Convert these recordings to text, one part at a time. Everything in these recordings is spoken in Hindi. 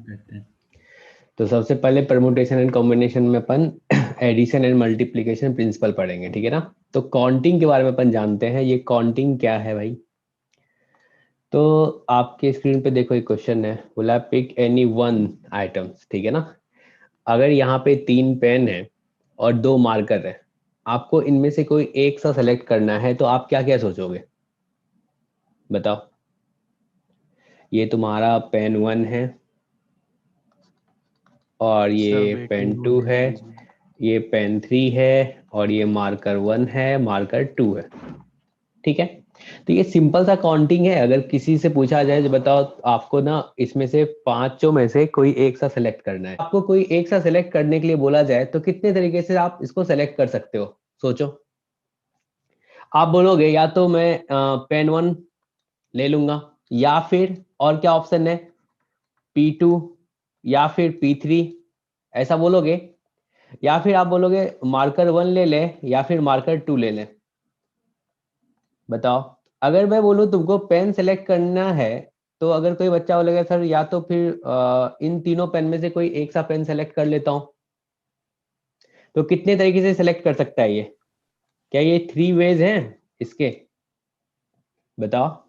करते हैं। तो सबसे पहले परमुटेशन एंड कॉम्बिनेशन में अपन एडिशन एंड मल्टीप्लिकेशन प्रिंसिपल पढ़ेंगे, ठीक है ना। तो काउंटिंग के बारे में अपन जानते हैं, ये काउंटिंग क्या है भाई। तो आपके स्क्रीन पे देखो एक क्वेश्चन है, बोला पिक एनी वन आइटम्स, ठीक है ना। अगर यहाँ पे 3 पेन है और 2 मार्कर है, आपको इनमें से कोई एक सा सेलेक्ट करना है, तो आप क्या क्या सोचोगे बताओ। ये तुम्हारा पेन 1 है और सर ये वेट पेन 2 होने है, दीजिए। ये पेन 3 है और ये मार्कर 1 है, मार्कर 2 है, ठीक है। तो ये सिंपल सा काउंटिंग है। अगर किसी से पूछा जाए जो बताओ आपको ना इसमें से पांचों में से कोई एक सा सेलेक्ट करना है, आपको कोई एक सा सेलेक्ट करने के लिए बोला जाए तो कितने तरीके से आप इसको सेलेक्ट कर सकते हो, सोचो। आप बोलोगे या तो मैं पेन 1 ले लूंगा, या फिर और क्या ऑप्शन है, P2 या फिर P3, ऐसा बोलोगे। या फिर आप बोलोगे मार्कर 1 ले ले या फिर मार्कर 2 ले ले, बताओ। अगर मैं बोलूं तुमको पेन सेलेक्ट करना है, तो अगर कोई बच्चा बोलेगा सर या तो फिर इन तीनों पेन में से कोई एक सा पेन सेलेक्ट कर लेता हूं, तो कितने तरीके से सेलेक्ट कर सकता है ये, क्या ये 3 वेज हैं इसके, बताओ।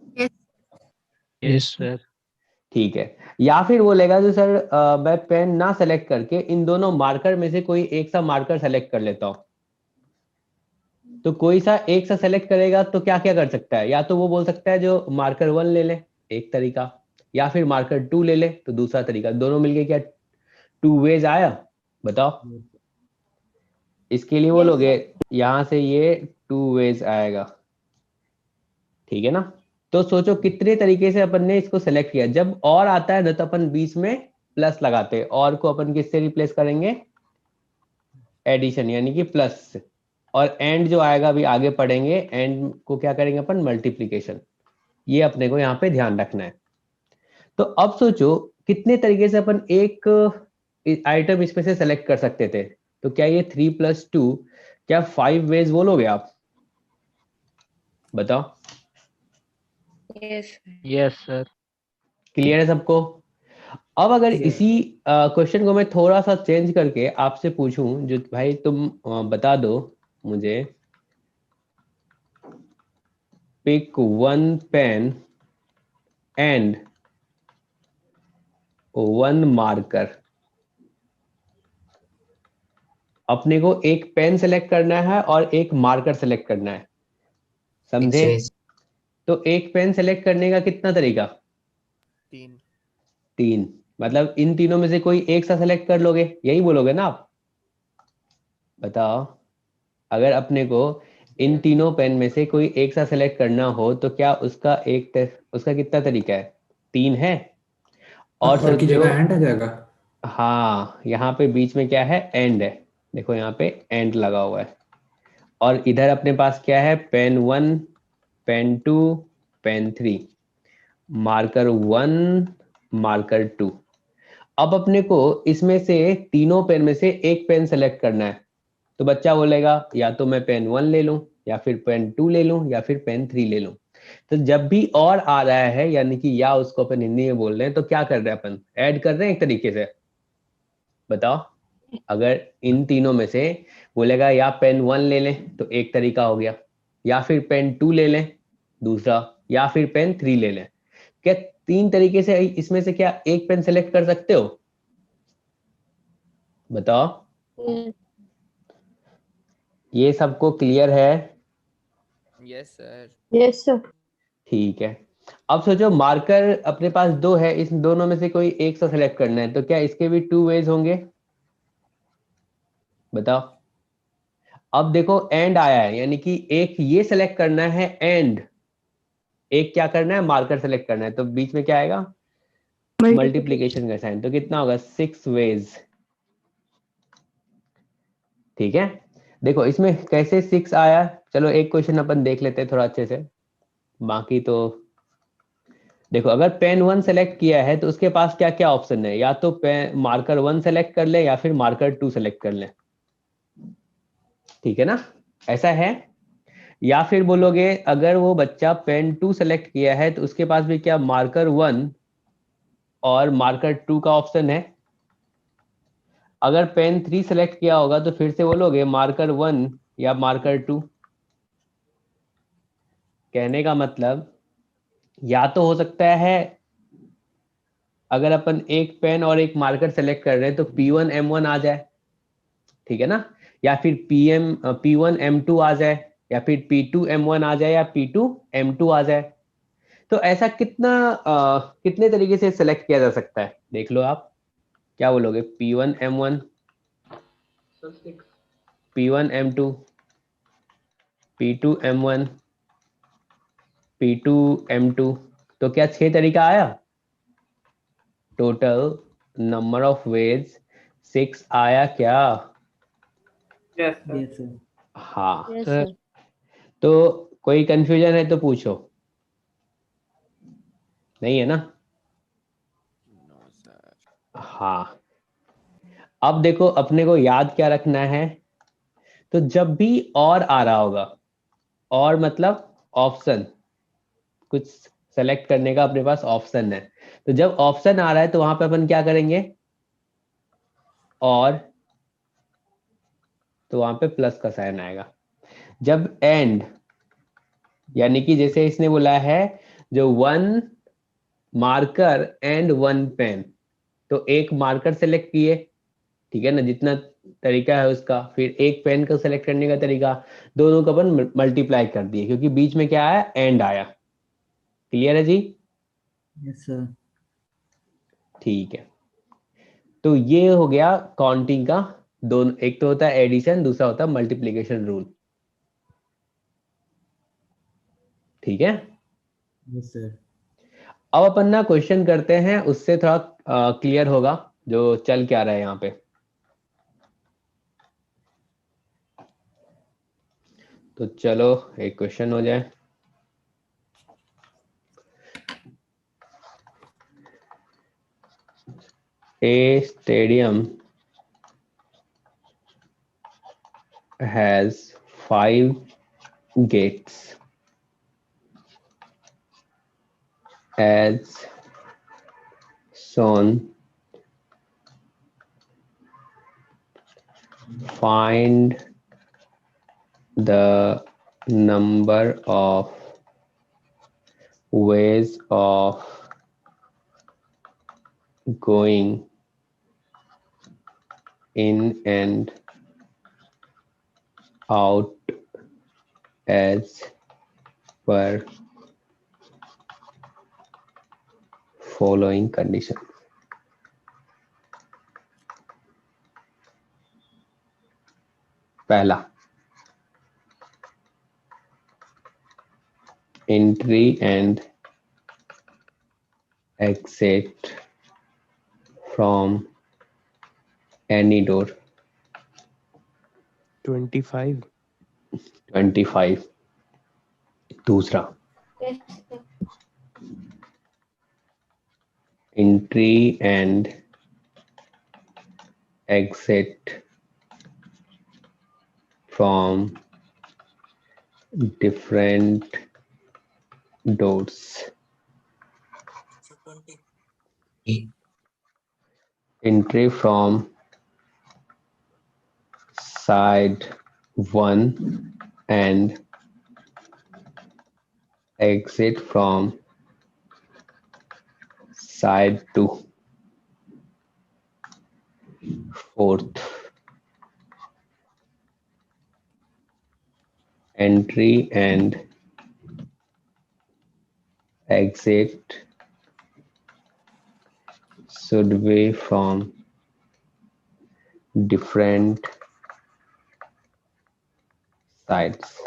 Yes sir. ठीक है। या फिर बोलेगा तो सर मैं पेन ना सेलेक्ट करके इन दोनों मार्कर में से कोई एक सा मार्कर सेलेक्ट कर लेता हूं, तो कोई सा एक सा सेलेक्ट करेगा तो क्या क्या कर सकता है, या तो वो बोल सकता है जो मार्कर 1 ले ले, एक तरीका, या फिर मार्कर 2 ले ले तो दूसरा तरीका, दोनों मिलके क्या 2 वेज आया, बताओ। इसके लिए बोलोगे यहां से ये 2 वेज आएगा, ठीक है ना। तो सोचो कितने तरीके से अपन ने इसको सेलेक्ट किया। जब और आता है ना तो अपन बीच में प्लस लगाते हैं, और को अपन किससे रिप्लेस करेंगे, एडिशन यानी कि प्लस से। और एंड जो आएगा अभी आगे पढ़ेंगे, एंड को क्या करेंगे अपन, मल्टीप्लीकेशन। ये अपने को यहाँ पे ध्यान रखना है। तो अब सोचो कितने तरीके से अपन एक आइटम इसमें से सेलेक्ट कर सकते थे। तो क्या ये 3+2 क्या 5 वेज बोलोगे आप, बताओ। Yes sir. क्लियर है सबको। अब अगर Yes. इसी क्वेश्चन को मैं थोड़ा सा चेंज करके आपसे पूछूं, जो भाई तुम बता दो मुझे, pick one pen and one marker. अपने को एक पेन सेलेक्ट करना है और एक मार्कर सेलेक्ट करना है, समझे। Yes. तो एक पेन सेलेक्ट करने का कितना तरीका, 3। 3। मतलब इन तीनों में से कोई एक सा सेलेक्ट कर लोगे, यही बोलोगे ना आप, बताओ। अगर अपने को इन तीनों पेन में से कोई एक सा सेलेक्ट करना हो तो क्या उसका उसका कितना तरीका है, 3 है। और और की सोचो, जगह एंड आ जाएगा। हाँ यहाँ पे बीच में क्या है, एंड है, देखो यहाँ पे एंड लगा हुआ है। और इधर अपने पास क्या है, pen 1, pen 2, pen 3, marker 1, marker 2। अब अपने को इसमें से तीनों पेन में से एक पेन सेलेक्ट करना है, तो बच्चा बोलेगा या तो मैं पेन 1 ले लूं या फिर पेन 2 ले लूं या फिर पेन 3 ले लूं। तो जब भी और आ रहा है यानी कि या उसको अपन हिंदी में बोल रहे हैं, तो क्या कर रहे हैं अपन, ऐड कर रहे हैं एक तरीके से, बताओ। अगर इन तीनों में से बोलेगा या पेन 1 ले लें तो एक तरीका हो गया, या फिर पेन 2 ले लें दूसरा, या फिर पेन 3 ले लें। क्या 3 तरीके से इसमें से क्या एक पेन सेलेक्ट कर सकते हो, बताओ। ये सबको क्लियर है, यस सर। Yes sir. ठीक है। अब सोचो मार्कर अपने पास 2 है, इस दोनों में से कोई एक सा सेलेक्ट करना है, तो क्या इसके भी 2 वेज होंगे, बताओ। अब देखो एंड आया है यानी कि एक ये सेलेक्ट करना है एंड, एक क्या करना है, मार्कर सेलेक्ट करना है, तो बीच में क्या आएगा, मल्टीप्लीकेशन का साइन। तो कितना होगा, 6 वेज, ठीक है। देखो इसमें कैसे 6 आया, चलो एक क्वेश्चन अपन देख लेते हैं थोड़ा अच्छे से, बाकी तो देखो। अगर पेन 1 सेलेक्ट किया है तो उसके पास क्या क्या ऑप्शन है, या तो पेन मार्कर 1 सेलेक्ट कर ले या फिर मार्कर 2 सेलेक्ट कर ले, ठीक है ना, ऐसा है। या फिर बोलोगे अगर वो बच्चा पेन 2 सेलेक्ट किया है तो उसके पास भी क्या मार्कर 1 और मार्कर 2 का ऑप्शन है। अगर पेन 3 सेलेक्ट किया होगा तो फिर से बोलोगे मार्कर 1 या मार्कर 2। कहने का मतलब या तो हो सकता है अगर अपन एक पेन और एक मार्कर सेलेक्ट कर रहे हैं तो P1M1 आ जाए, ठीक है ना, या फिर P1M2 आ जाए, या फिर P2M1 आ जाए, या P2M2 आ जाए। तो ऐसा कितने तरीके से सेलेक्ट किया जा सकता है, देख लो आप। क्या बोलोगे? P1M1, P1M2, P2M1, P2M2। तो क्या 6 तरीका आया? टोटल नंबर ऑफ वेज 6 आया क्या? Yes sir. Yes, sir. हाँ। Yes, Sir. sir. तो कोई कंफ्यूजन है तो पूछो। नहीं है ना? No, sir. हाँ। अब देखो अपने को याद क्या रखना है। तो जब भी और आ रहा होगा, और मतलब ऑप्शन, कुछ सेलेक्ट करने का अपने पास ऑप्शन है, तो जब ऑप्शन आ रहा है तो वहां पे अपन क्या करेंगे? और, तो वहां पे प्लस का साइन आएगा। जब एंड, यानी कि जैसे इसने बोला है जो 1 मार्कर एंड 1 पेन, तो एक मार्कर सेलेक्ट किए, ठीक है ना, जितना तरीका है उसका, फिर एक पेन को सेलेक्ट करने का तरीका, दोनों को अपन मल्टीप्लाई कर दिए क्योंकि बीच में क्या आया? एंड आया। क्लियर है जी? Yes, sir. ठीक है। तो ये हो गया काउंटिंग का दोनों, एक तो होता है एडिशन, दूसरा होता है मल्टीप्लिकेशन रूल। ठीक है। Yes, sir. अब अपन ना क्वेश्चन करते हैं, उससे थोड़ा क्लियर होगा जो चल क्या रहा है यहाँ पे। तो चलो एक क्वेश्चन हो जाए। A stadium has 5 gates as shown. Find the number of ways of going in and out as per following condition. पहला, entry and exit from any door. 25. 25. दूसरा, Yes, sir. entry and exit from different doors. Entry from side 1 and exit from side 2. Fourth, entry and exit should be from different sides.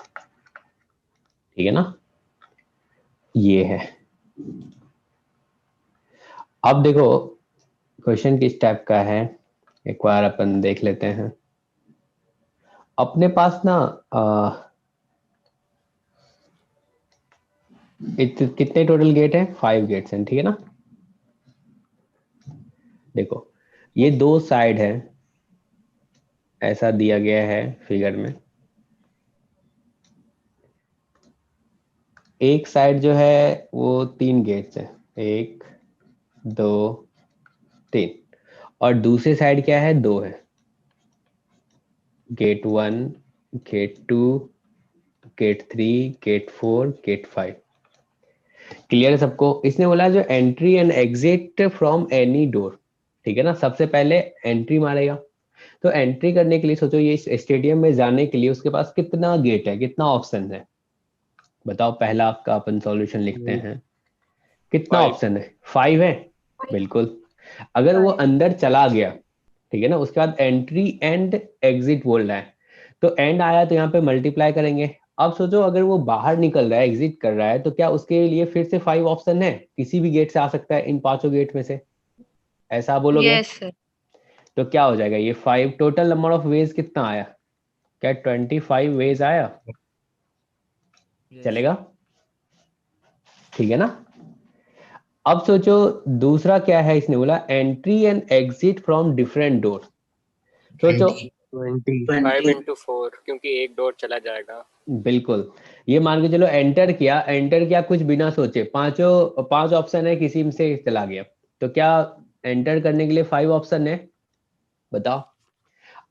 ठीक है ना? ये है। अब देखो क्वेश्चन किस टाइप का है, एक बार अपन देख लेते हैं। अपने पास ना कितने टोटल गेट हैं? 5 गेट्स हैं, ठीक है ना। देखो ये 2 साइड है, ऐसा दिया गया है फिगर में। एक साइड जो है वो 3 गेट्स है, 1 2 3, और दूसरी साइड क्या है, 2 है, gate 1, gate 2, gate 3, gate 4, gate 5। Clear है सबको? इसने बोला जो entry and exit from any door, ठीक है ना, सबसे पहले एंट्री मारेगा। तो एंट्री करने के लिए सोचो ये स्टेडियम में जाने के लिए उसके पास कितना गेट है, कितना ऑप्शन है, बताओ। पहला आपका अपन सॉल्यूशन लिखते हैं, कितना ऑप्शन है, 5 है, बिल्कुल। अगर वो अंदर चला गया, ठीक है ना, उसके बाद एंट्री एंड एग्जिट बोल रहा है, तो एंड आया तो यहाँ पे मल्टीप्लाई करेंगे। अब सोचो अगर वो बाहर निकल रहा है, एग्जिट कर रहा है, तो क्या उसके लिए फिर से 5 ऑप्शन है, किसी भी गेट से आ सकता है, इन पांचों गेट में से, ऐसा आप बोलोगे? Yes sir. तो क्या हो जाएगा ये 5, टोटल नंबर ऑफ वेज कितना आया, क्या 25 वेज आया? चलेगा, ठीक है ना। अब सोचो दूसरा क्या है, इसने बोला entry and exit from different door. सोचो 5 into 4 क्योंकि एक डोर चला जाएगा। बिल्कुल, ये मान के चलो एंटर किया कुछ बिना सोचे, पांच ऑप्शन है, किसी में से चला गया, तो क्या एंटर करने के लिए 5 ऑप्शन है, बताओ।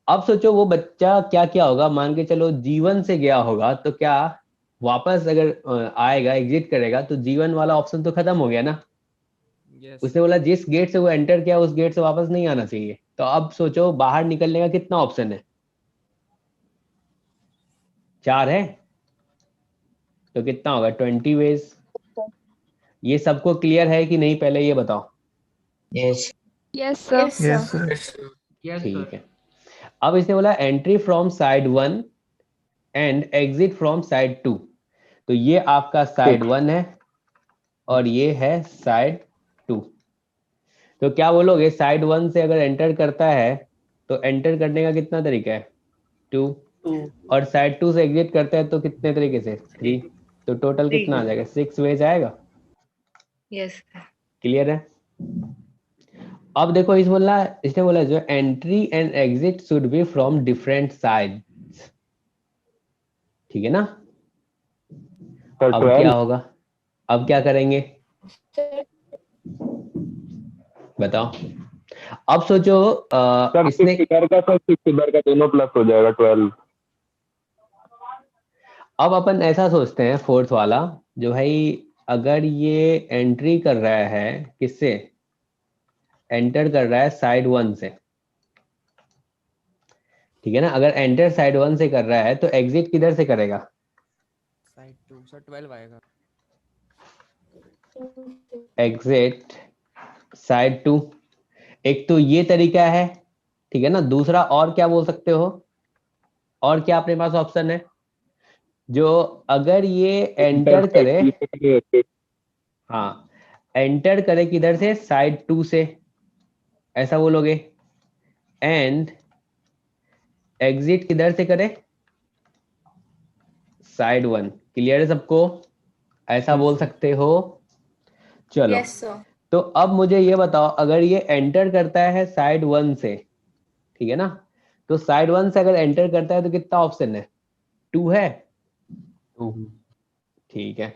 अब सोचो वो बच्चा क्या क्या होगा, मान के चलो जीवन से गया होगा, तो क्या वापस अगर आएगा, एग्जिट करेगा, तो जीवन वाला ऑप्शन तो खत्म हो गया ना। Yes. उसने बोला जिस गेट से वो एंटर किया उस गेट से वापस नहीं आना चाहिए। तो अब सोचो बाहर निकलने का कितना ऑप्शन है, 4 है, तो कितना होगा, 20 वेज। ये सबको क्लियर है कि नहीं, पहले ये बताओ। Yes sir. ठीक है। अब इसने बोला entry from side 1 and exit from side 2, तो ये आपका साइड 1 है और ये है साइड 2। तो क्या बोलोगे, साइड 1 से अगर एंटर करता है तो एंटर करने का कितना तरीका है, 2, और साइड 2 से एग्जिट करता है तो कितने तरीके से, 3, तो टोटल कितना आ जाएगा, 6 वेज आएगा। यस क्लियर है? अब देखो इसने बोला जो entry and exit should be from different sides, ठीक है ना। अब क्या होगा, अब क्या करेंगे बताओ। अब सोचो इसने इधर का सर 6 इधर का दोनों प्लस हो जाएगा 12। अब अपन ऐसा सोचते हैं फोर्थ वाला, जो भाई अगर ये एंट्री कर रहा है किससे, एंटर कर रहा है साइड 1 से, ठीक है ना। अगर एंटर साइड 1 से कर रहा है तो एग्जिट किधर से करेगा, साइड 2 सर 12 आएगा। एग्जिट साइड 2, एक तो ये तरीका है, ठीक है ना। दूसरा और क्या बोल सकते हो, और क्या अपने पास ऑप्शन है, जो अगर ये एंटर करे, हाँ एंटर करे किधर से, साइड 2 से, ऐसा बोलोगे, एंड एग्जिट किधर से करे, साइड 1। क्लियर है सबको, ऐसा बोल सकते हो। चलो तो अब मुझे ये बताओ, अगर ये एंटर करता है साइड 1 से, ठीक है ना, तो साइड 1 से अगर एंटर करता है तो कितना ऑप्शन है, 2 है, 2, ठीक है।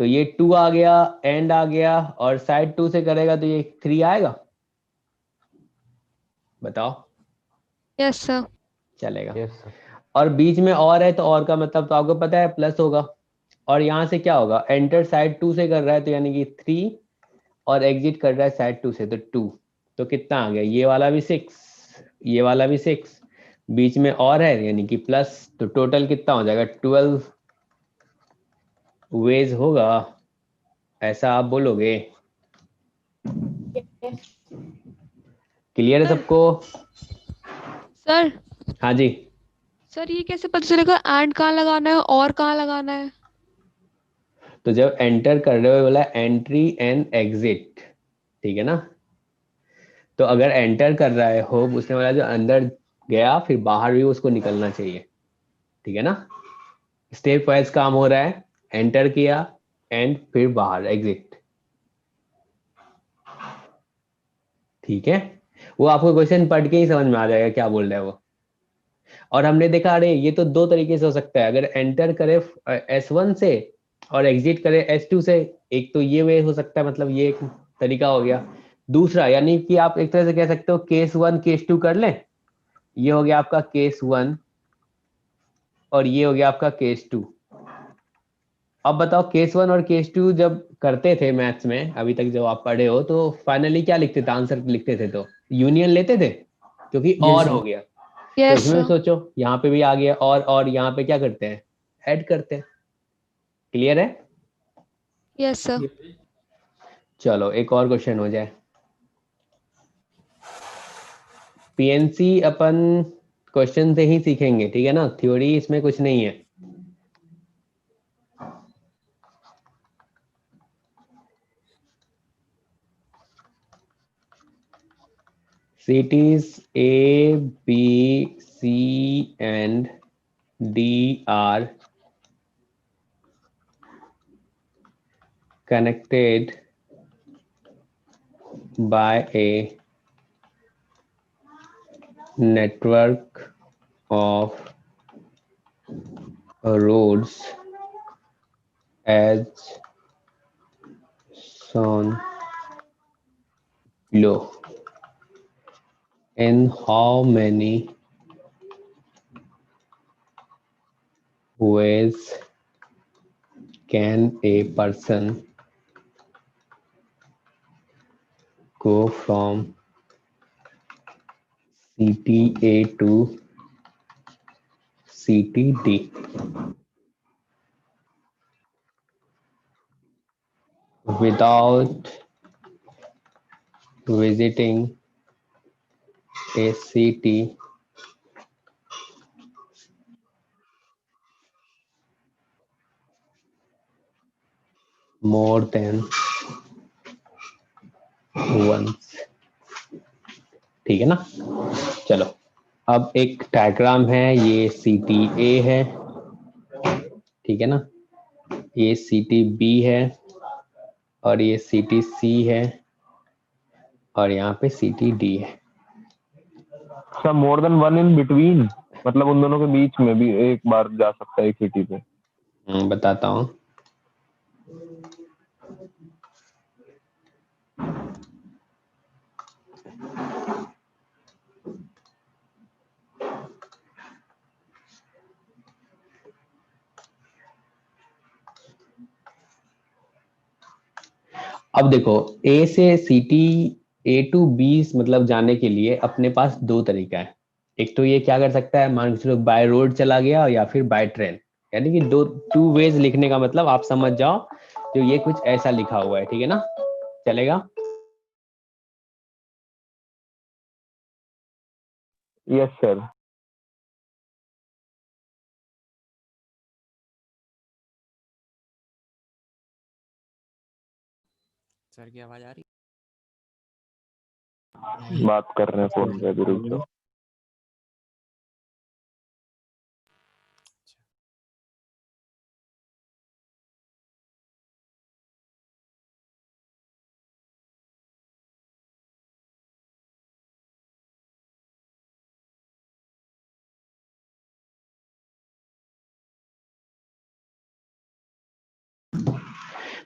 तो ये 2 आ गया, एंड आ गया, और साइड 2 से करेगा तो ये 3 आएगा, बताओ। Yes sir. चलेगा। और बीच में और है तो और का मतलब तो आपको पता है प्लस होगा, और यहाँ से क्या होगा, एंटर साइड 2 से कर रहा है तो यानी कि 3, और एग्जिट कर रहा है साइड 2 से तो 2, तो कितना आ गया, ये वाला भी 6, ये वाला भी 6, बीच में और है यानी कि प्लस, तो टोटल कितना हो जाएगा, 12 वेज होगा, ऐसा आप बोलोगे। क्लियर है सबको? सर हाँ जी। सर ये कैसे पता चलेगा एंड कहाँ लगाना है और कहाँ लगाना है? तो जब एंटर कर रहे हो बोला एंट्री एंड एग्जिट, ठीक है ना। तो अगर एंटर कर रहा हो, उसने बोला जो अंदर गया फिर बाहर भी उसको निकलना चाहिए, ठीक है ना। स्टेप वाइज काम हो रहा है, एंटर किया एंड फिर बाहर एग्जिट, ठीक है। वो आपको क्वेश्चन पढ़ के ही समझ में आ जाएगा क्या बोल रहा है वो। और हमने देखा अरे ये तो 2 तरीके से हो सकता है, अगर एंटर करे S1 से और एग्जिट करे S2 से, एक तो ये वे हो सकता है, मतलब ये एक तरीका हो गया। दूसरा, यानी कि आप एक तरह से कह सकते हो केस 1 केस 2 कर लें। ये हो गया आपका केस 1 और ये हो गया आपका केस 2। अब बताओ केस 1 और केस 2 जब करते थे मैथ्स में, अभी तक जब आप पढ़े हो, तो फाइनली क्या लिखते थे? आंसर लिखते थे तो यूनियन लेते थे, क्योंकि Yes, और sir. हो गया। तो यस इसमें सर। सोचो यहाँ पे भी आ गया और यहाँ पे क्या करते हैं? ऐड करते हैं। क्लियर है? Yes sir. चलो एक और क्वेश्चन हो जाए। पीएनसी अपन क्वेश्चन से ही सीखेंगे, ठीक है ना? थ्योरी इसमें कुछ नहीं है। cities A, B, C and D are connected by a network of roads as shown below. In how many ways can a person go from city A to city D without visiting a city more than once? ठीक है ना? चलो अब एक डायग्राम है, ये सिटी ए है, ठीक है ना? ये सिटी बी है और ये सिटी सी है और यहाँ पे सिटी डी है। अच्छा, मोर देन वन इन बिटवीन, मतलब उन दोनों के बीच में भी एक बार जा सकता है एक सिटी पे। बताता हूँ। अब देखो ए से सिटी ए टू बी मतलब जाने के लिए अपने पास दो तरीका है। एक तो ये क्या कर सकता है, मान के चलो बाय रोड चला गया या फिर बाय ट्रेन, यानी कि दो टू वेज लिखने का मतलब आप समझ जाओ, तो ये कुछ ऐसा लिखा हुआ है, ठीक है ना? चलेगा? Yes sir. सर की आवाज आ रही? बात कर रहे हैं फोन पे, अभी रुक जाओ।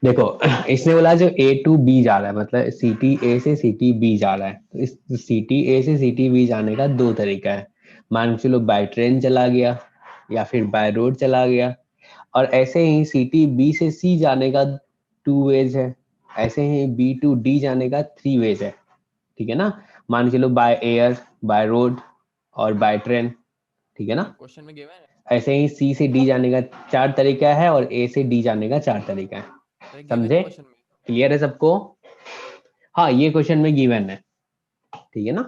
देखो इसने बोला जो ए टू बी जा रहा है, मतलब सिटी ए से सिटी बी जा रहा है, तो इस सिटी ए से सिटी बी जाने का दो तरीका है। मान के चलो बाय ट्रेन चला गया या फिर बाय रोड चला गया, और ऐसे ही सिटी बी से सी जाने का टू वेज है, ऐसे ही बी टू डी जाने का थ्री वेज है, ठीक है ना? मान के चलो बाय एयर, बाय रोड और बाय ट्रेन, ठीक है ना? क्वेश्चन में गिवन है ऐसे ही सी से डी जाने का चार तरीका है और ए से डी जाने का चार तरीका है। सर, given है समझे? क्वेश्चन में। क्लियर है सबको? हाँ, ये क्वेश्चन में गिवन है, ठीक है ना?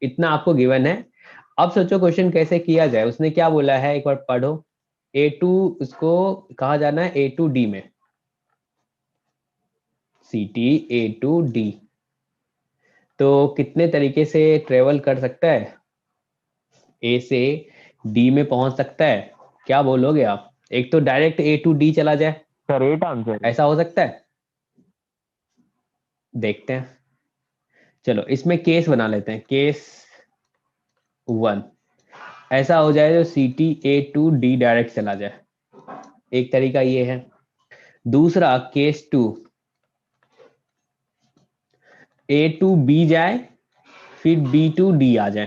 इतना आपको गिवन है। अब सोचो क्वेश्चन कैसे किया जाए। उसने क्या बोला है, एक बार पढ़ो। ए टू उसको कहा जाना है ए टू डी में, सिटी ए टू डी, तो कितने तरीके से ट्रेवल कर सकता है? ए से डी में पहुंच सकता है, क्या बोलोगे आप? एक तो डायरेक्ट ए टू डी चला जाए, सर 8 आंसर। ऐसा हो सकता है? देखते हैं। चलो इसमें केस बना लेते हैं, केस 1 ऐसा हो जाए जो city A to D direct चला जाए, एक तरीका ये है। दूसरा केस 2, A to B जाए फिर B to D आ जाए,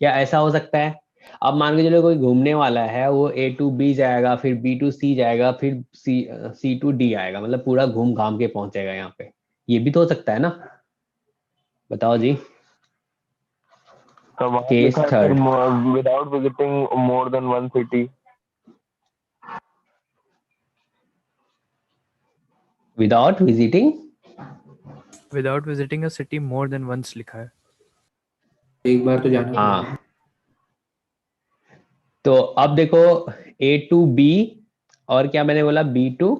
क्या ऐसा हो सकता है? अब मान के चलो कोई घूमने वाला है, वो A to B जाएगा, फिर B to C जाएगा, फिर C to D आएगा, मतलब पूरा घूम घाम के पहुंचेगा यहाँ पे, ये भी तो हो सकता है ना? बताओ जी। तो वहाँ Case लिखा है third. फिर without visiting more than one city. Without visiting without visiting a city more than once लिखा है। एक बार तो जाना हाँ, पड़ेगा। तो अब देखो A to B और क्या मैंने बोला B to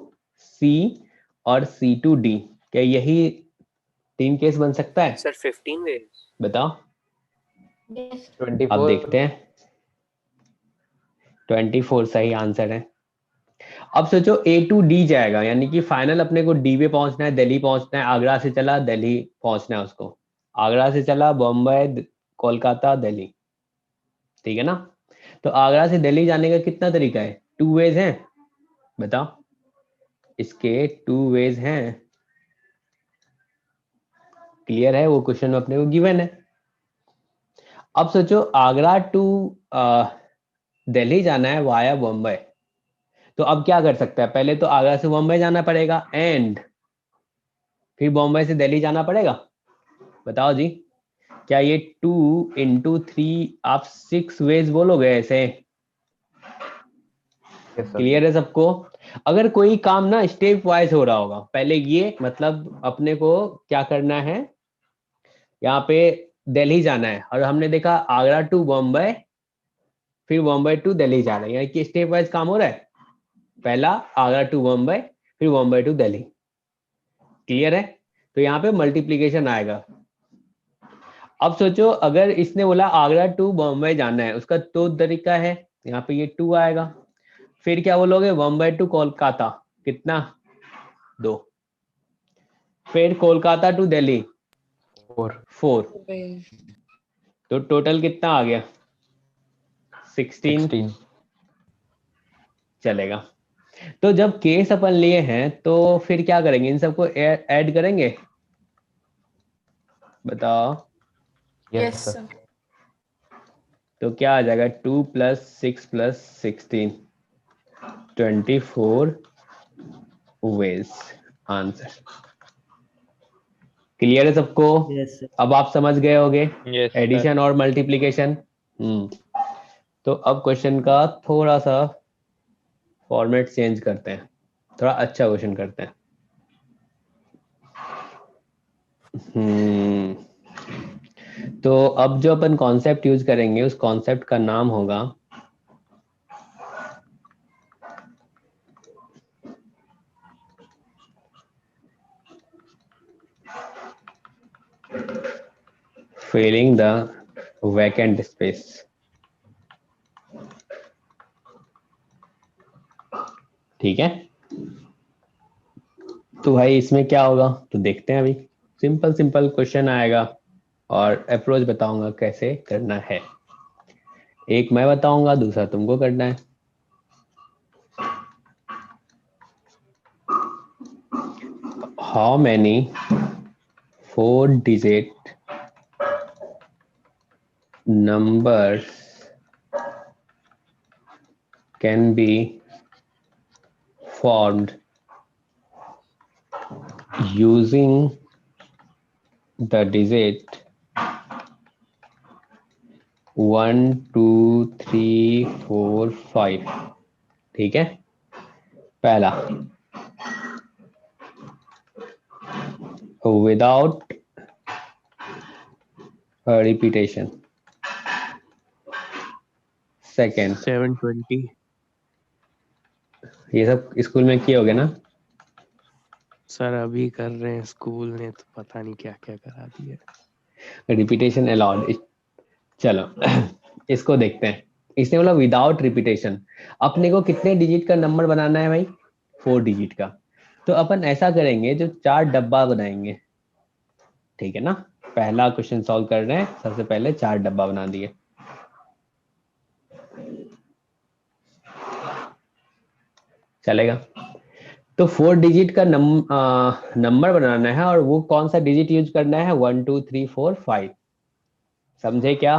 C और C to D, क्या यही 3 केस बन सकता है? सर 15 वे। बताओ। 24 अब देखते हैं। 24 सही आंसर है। अब सोचो A to D जाएगा, यानी कि फाइनल अपने को D पे पहुंचना है, दिल्ली पहुंचना है, आगरा से चला दिल्ली पहुंचना है उसको, आगरा से चला बॉम्बे कोलकाता दिल्ली, ठीक है ना? तो आगरा से दिल्ली जाने का कितना तरीका है? 2 वेज हैं, बताओ। इसके 2 वेज हैं, क्लियर है? वो क्वेश्चन अपने को गिवन है। अब सोचो आगरा टू दिल्ली जाना है वाया बॉम्बे, तो अब क्या कर सकता है? पहले तो आगरा से बॉम्बे जाना पड़ेगा एंड फिर बॉम्बे से दिल्ली जाना पड़ेगा। बताओ जी, क्या ये 2 into 3 आप 6 वेज बोलोगे ऐसे? क्लियर है सबको? अगर कोई काम ना स्टेप वाइज हो रहा होगा, पहले ये मतलब अपने को क्या करना है, यहाँ पे दिल्ली जाना है और हमने देखा आगरा टू बॉम्बे फिर बॉम्बे टू दिल्ली जा रहा है, यानी कि स्टेप वाइज काम हो रहा है। पहला आगरा टू बॉम्बे फिर बॉम्बे टू दिल्ली, क्लियर है? तो यहाँ पे मल्टीप्लीकेशन आएगा। अब सोचो अगर इसने बोला आगरा टू बॉम्बे जाना है, उसका 2 तरीका है, यहाँ पे ये 2 आएगा, फिर क्या बोलोगे बॉम्बे टू कोलकाता, कितना? 2, फिर कोलकाता टू दिल्ली 4, तो टोटल कितना आ गया? 16 चलेगा। तो जब केस अपन लिए हैं तो फिर क्या करेंगे? इन सबको ऐड करेंगे, बताओ। Yes sir. तो क्या आ जाएगा? 2 + 6 + 16 24 वेज आंसर। क्लियर है सबको? Yes sir. अब आप समझ गए होगे Yes, sir. एडिशन और मल्टीप्लिकेशन। तो अब क्वेश्चन का थोड़ा सा फॉर्मेट चेंज करते हैं, थोड़ा अच्छा क्वेश्चन करते हैं। तो अब जो अपन कॉन्सेप्ट यूज करेंगे उस कॉन्सेप्ट का नाम होगा filling the vacant space। ठीक है, तो भाई इसमें क्या होगा तो देखते हैं। अभी सिंपल सिंपल क्वेश्चन आएगा और अप्रोच बताऊंगा कैसे करना है। एक मैं बताऊंगा, दूसरा तुमको करना है। How many 4-digit numbers can be formed using the digit 1 2 3 4 5। ठीक है, पहला without repetition, सेकेंड 720। ये सब स्कूल में किए होगे ना? सर अभी कर रहे हैं, स्कूल ने तो पता नहीं क्या क्या करा दिया। Repetition allowed. चलो इसको देखते हैं। इसने बोला विदाउट रिपीटेशन। अपने को कितने डिजिट का नंबर बनाना है भाई? 4 डिजिट का। तो अपन ऐसा करेंगे, जो 4 डब्बा बनाएंगे, ठीक है ना? पहला क्वेश्चन सॉल्व कर रहे हैं, सबसे पहले 4 डब्बा बना दिए। चलेगा? तो 4 डिजिट का नंबर बनाना है और वो कौन सा डिजिट यूज करना है 1 2 3 4 5 समझे क्या?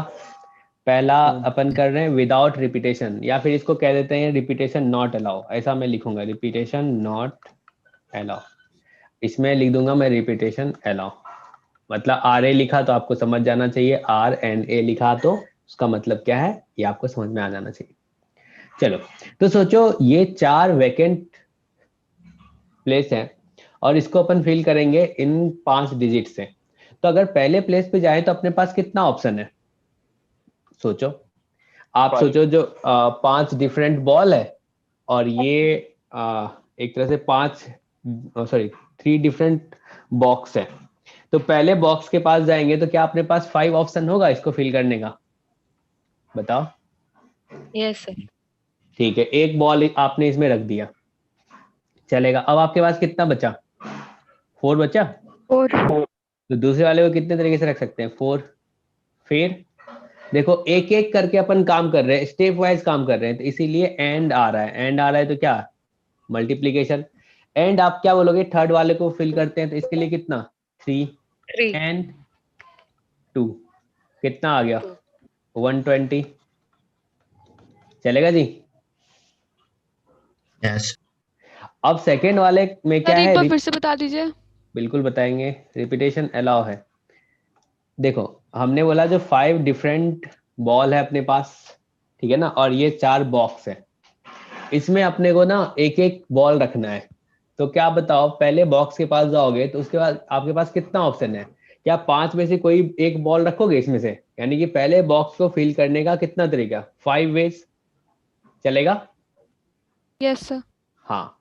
पहला अपन कर रहे हैं विदाउट रिपीटेशन या फिर इसको कह देते हैं रिपीटेशन नॉट अलाउ, ऐसा मैं लिखूंगा रिपीटेशन नॉट अलाउ, इसमें लिख दूंगा मैं रिपीटेशन अलाउ, मतलब आर ए लिखा तो आपको समझ जाना चाहिए, आर एन ए लिखा तो उसका मतलब क्या है ये आपको समझ में आ जाना चाहिए। चलो तो सोचो ये 4 वैकेंट प्लेस है और इसको अपन फिल करेंगे इन 5 डिजिट से। तो अगर पहले प्लेस पे जाए तो अपने पास कितना ऑप्शन है सोचो आप, सोचो जो 5 डिफरेंट बॉल है और ये एक तरह से 3 डिफरेंट बॉक्स है। तो पहले बॉक्स के पास जाएंगे तो क्या अपने पास 5 ऑप्शन होगा इसको फिल करने का? बताओ। Yes sir. ठीक है, एक बॉल आपने इसमें रख दिया, चलेगा। अब आपके पास कितना बचा? 4 बचा। 4 तो दूसरे वाले को कितने तरीके से रख सकते हैं? 4। फिर देखो एक एक करके अपन काम कर रहे हैं, स्टेप वाइज काम कर रहे हैं, तो इसीलिए एंड आ रहा है। एंड आ रहा है तो क्या मल्टीप्लीकेशन। एंड आप क्या बोलोगे? थर्ड वाले को फिल करते हैं तो इसके लिए कितना 3 एंड 2 कितना आ गया 120। चलेगा जी? यस अब सेकेंड वाले में क्या सर एक है? बार फिर से बता दीजिए। बिल्कुल बताएंगे, रिपीटेशन अलाउ है। देखो हमने बोला जो 5 डिफरेंट बॉल है अपने पास, ठीक है ना, और ये 4 बॉक्स है, इसमें अपने को ना एक एक बॉल रखना है। तो क्या बताओ, पहले बॉक्स के पास जाओगे तो उसके बाद आपके पास कितना ऑप्शन है? क्या 5 में से कोई एक बॉल रखोगे इसमें से? यानी कि पहले बॉक्स को फिल करने का कितना तरीका? 5 वेज। चलेगा? Yes sir. हाँ,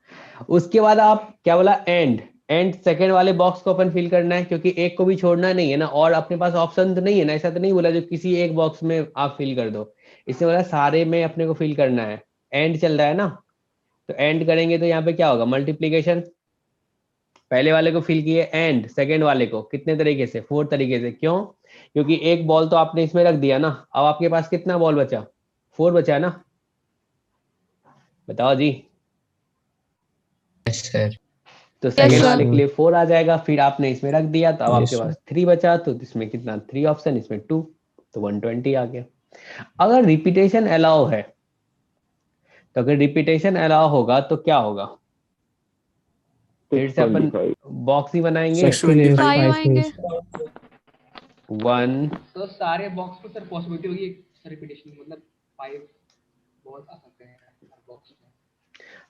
उसके बाद आप क्या बोला? एंड सेकेंड वाले बॉक्स को अपन फिल करना है क्योंकि एक को भी छोड़ना नहीं है ना, और अपने पास ऑप्शन तो नहीं है ना, ऐसा तो नहीं बोला जो किसी एक बॉक्स में आप फिल कर दो, इससे बोला सारे में अपने को फिल करना है। एंड चल रहा है ना, तो एंड करेंगे तो यहाँ पे क्या होगा? मल्टीप्लीकेशन। पहले वाले को फिल किए एंड सेकेंड वाले को कितने तरीके से? 4 तरीके से। क्यों? क्योंकि एक बॉल तो आपने इसमें रख दिया ना, अब आपके पास कितना बॉल बचा? 4 बचा ना, बताओ जी। यस सर तो सेकेंड sir. वाले के लिए 4 आ जाएगा, फिर आपने इसमें रख दिया तो अब आपके पास 3 बचा, तो इसमें कितना 3 ऑप्शन, इसमें 2, तो 120 आ गया। अगर रिपीटेशन अलाउ है तो अगर रिपीटेशन अलाउ होगा तो क्या होगा? फिर से अपन बॉक्स ही बनाएंगे 5 आएंगे। 1 तो सारे बॉक्स को सर पॉसिबिलिटी होगी रिपीटेशन, मतलब 5 बॉल आ सकते हैं बॉक्स में।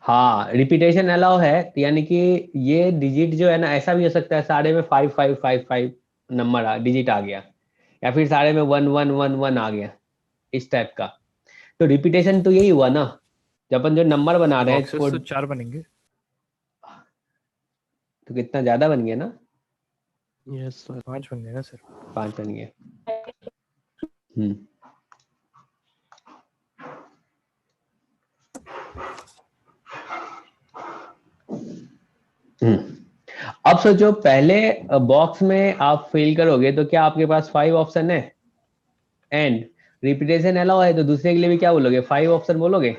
हाँ, रिपीटेशन अलाउ है तो यानी कि ये डिजिट जो है ना, ऐसा भी हो सकता है सारे में 5 5 5 5 नंबर डिजिट आ गया, या फिर सारे में 1 1 1 1 आ गया, इस टाइप का। तो रिपीटेशन तो यही हुआ ना, जब अपन जो नंबर बना रहे हैं बॉक्सेस तो 4 बनेंगे। तो कितना ज्यादा बन गया ना? यस सर 5 बन गए ना सर। 5 बन गए। अब सोचो पहले बॉक्स में आप फिल करोगे तो क्या आपके पास 5 ऑप्शन है? एंड रिपीटेशन अलाउ है तो दूसरे के लिए भी क्या बोलोगे? 5 ऑप्शन बोलोगे।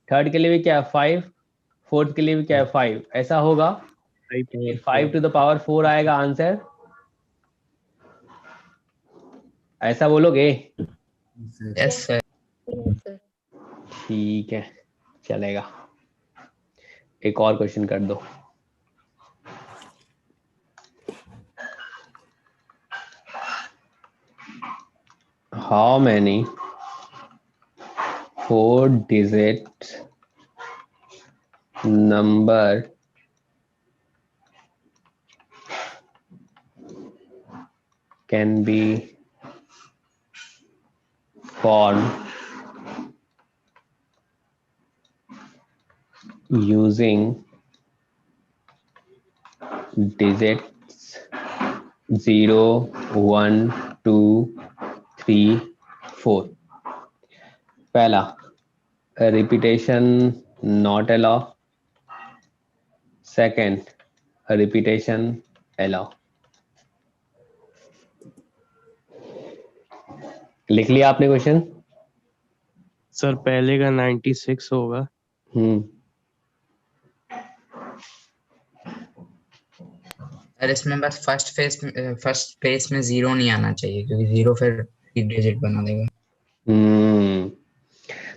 थर्ड के लिए भी क्या है? 5। फोर्थ के लिए भी क्या है? 5। ऐसा होगा 5 to the power 4 आएगा आंसर, ऐसा बोलोगे? यस सर ठीक है, चलेगा। एक और क्वेश्चन कर दो। How many 4-digit number can be formed using digits 0 1 2 3 4? पहला repetition not allow, second repetition allow. लिख लिया आपने क्वेश्चन? सर पहले का 96 होगा। और इसमें बस फर्स्ट फेस में 0 नहीं आना चाहिए, क्योंकि 0 फिर 3 डिजिट बना देगा।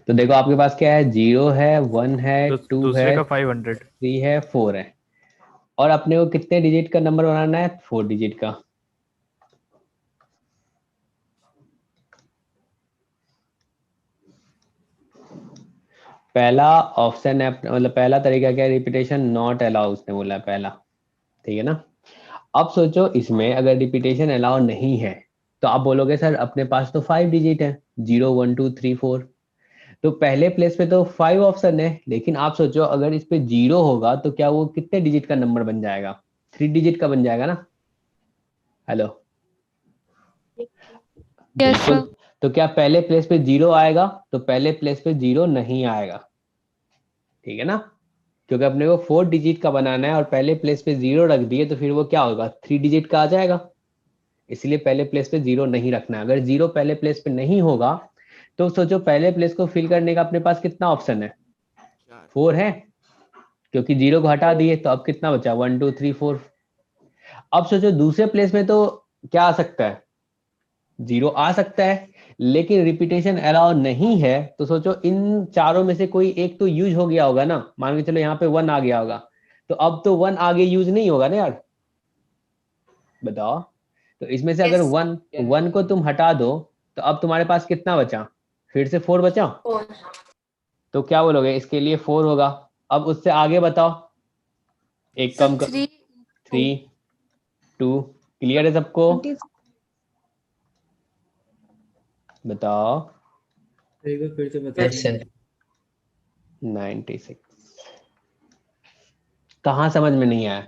तो देखो आपके पास क्या है, 0 है, 1 है, 2 दूसरे है, का 500। 3 है, 4 है, और अपने को कितने डिजिट का नंबर बनाना है, 4 डिजिट का। पहला ऑप्शन है मतलब पहला तरीका क्या है, रिपीटेशन नॉट अलाउ उसने बोला है पहला, ठीक है ना। अब सोचो इसमें अगर रिपीटेशन अलाउ नहीं है तो आप बोलोगे सर अपने पास तो 5 डिजिट है, 0 1 2 3 4, तो पहले प्लेस पे तो 5 ऑप्शन है, लेकिन आप सोचो अगर इस पे 0 होगा तो क्या वो कितने डिजिट का नंबर बन जाएगा, 3 डिजिट का बन जाएगा ना। हेलो, यस बिल्कुल। सर। तो क्या पहले प्लेस पे 0 आएगा, तो पहले प्लेस पे 0 नहीं आएगा, ठीक है ना, क्योंकि अपने को 4 डिजिट का बनाना है और पहले प्लेस पे 0 रख दिए तो फिर वो क्या होगा, 3 डिजिट का आ जाएगा, इसलिए पहले प्लेस पे 0 नहीं रखना है। अगर 0 पहले प्लेस पे नहीं होगा तो सोचो पहले प्लेस को फिल करने का अपने पास कितना ऑप्शन है, 4 है, क्योंकि 0 को हटा दिए तो अब कितना बचा, 1 2 3 4। अब सोचो दूसरे प्लेस में तो क्या आ सकता है, 0 आ सकता है, लेकिन रिपीटेशन अलाउ नहीं है, तो सोचो इन चारों में से कोई एक तो यूज हो गया होगा ना, मान के चलो यहाँ पे 1 आ गया होगा, तो अब तो 1 आगे यूज नहीं होगा ना यार, बताओ। तो इसमें से अगर 1 को तुम हटा दो तो अब तुम्हारे पास कितना बचा, फिर से 4 बचा, तो क्या बोलोगे, इसके लिए 4 होगा। अब उससे आगे बताओ, एक कम कर, 3 2, क्लियर है सबको, बताओ। एक बार फिर से बता Yes, sir. 96 कहाँ समझ में नहीं आया,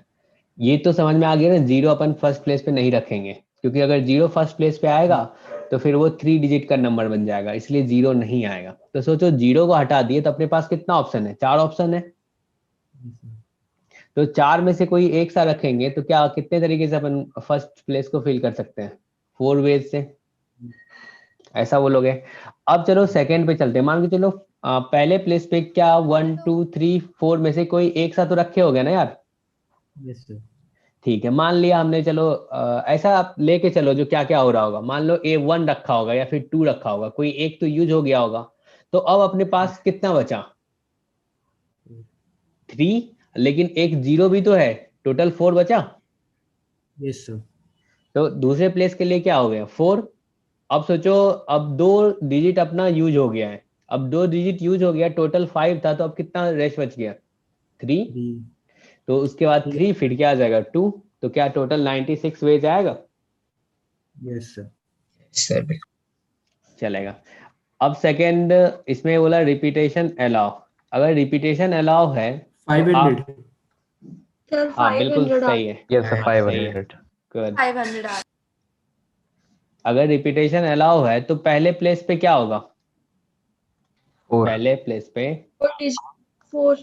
ये तो समझ में आ गया ना, 0 अपन फर्स्ट प्लेस पे नहीं रखेंगे, क्योंकि अगर 0 फर्स्ट प्लेस पे आएगा तो फिर वो 3 डिजिट का नंबर बन जाएगा, इसलिए 0 नहीं आएगा। तो सोचो 0 को हटा दिए तो अपने पास कितना ऑप्शन है, 4 ऑप्शन है, तो 4 में से कोई एक सा रखेंगे तो क्या कितने तरीके से अपन फर्स्ट प्लेस को फिल कर सकते हैं, 4 वेज से, ऐसा बोलोगे। अब चलो सेकंड पे चलते हैं, मान के चलो पहले प्लेस पे क्या 1 2 3 4 में से कोई एक सा तो रखे हो गए ना यार, यस सर। ठीक है, मान लिया हमने, चलो ऐसा आप लेके चलो जो क्या क्या हो रहा होगा, मान लो A1 रखा होगा या फिर 2 रखा होगा, कोई एक तो यूज हो गया होगा, तो अब अपने पास कितना बचा, 3, लेकिन एक 0 भी तो है, टोटल 4 बचा, यस सर। तो दूसरे प्लेस के लिए क्या हो गया, 4। अब सोचो अब 2 डिजिट अपना यूज हो गया है, अब 2 डिजिट यूज हो गया, टोटल 5 था, तो अब कितना रेश बच गया, 3, तो उसके बाद 3 फिर क्या आ जाएगा, 2, तो क्या टोटल 96 वेज आएगा, यस सर। Sir. चलेगा। अब सेकंड इसमें बोला रिपीटेशन अलाउ, अगर रिपीटेशन अलाउ है तो 500 आप, हाँ बिल्कुल सही है, यस सर, सही है, 500। गुड। 500 अगर रिपीटेशन अलाउ है तो पहले प्लेस पे क्या होगा, 4। पहले प्लेस पे 4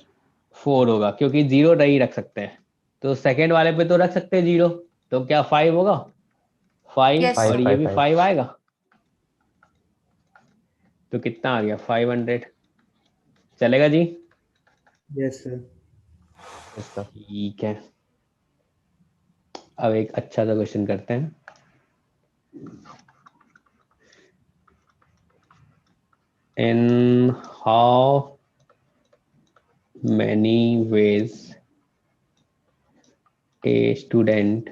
4 होगा, क्योंकि 0 नहीं रख सकते हैं, तो सेकंड वाले पे तो रख सकते हैं 0, तो क्या 5 होगा, 5, Yes, और ये भी 5 5 आएगा, तो कितना आ गया, 500, चलेगा जी, यस सर। ठीक है। अब एक अच्छा सा क्वेश्चन करते हैं, in how many ways a student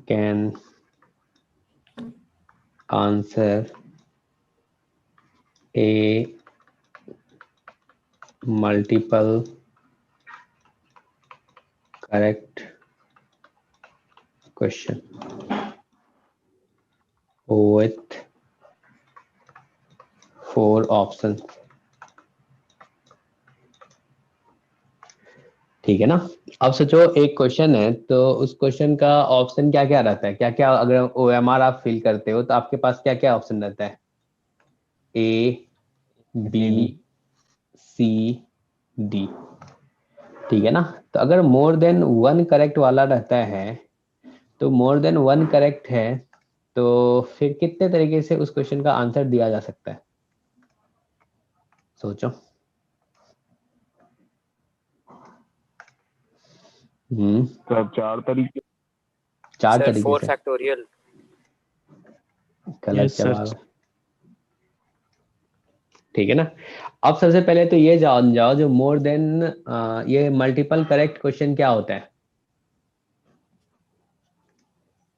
can answer a multiple correct question with 4 options, ठीक है ना। अब सोचो एक क्वेश्चन है, तो उस क्वेश्चन का ऑप्शन क्या क्या रहता है, क्या क्या, अगर OMR आप फिल करते हो तो आपके पास क्या क्या ऑप्शन रहता है, A B C D, ठीक है ना। तो अगर मोर देन 1 करेक्ट वाला रहता है, तो मोर देन 1 करेक्ट है, तो फिर कितने तरीके से उस क्वेश्चन का आंसर दिया जा सकता है, सोचो। सर 4 तरीके। 4 सर तरीके 4 से। फैक्टोरियल। गलत Yes, sir. जवाब। ठीक है ना। अब सबसे पहले तो ये जान जाओ जो मोर देन ये मल्टीपल करेक्ट क्वेश्चन क्या होता है।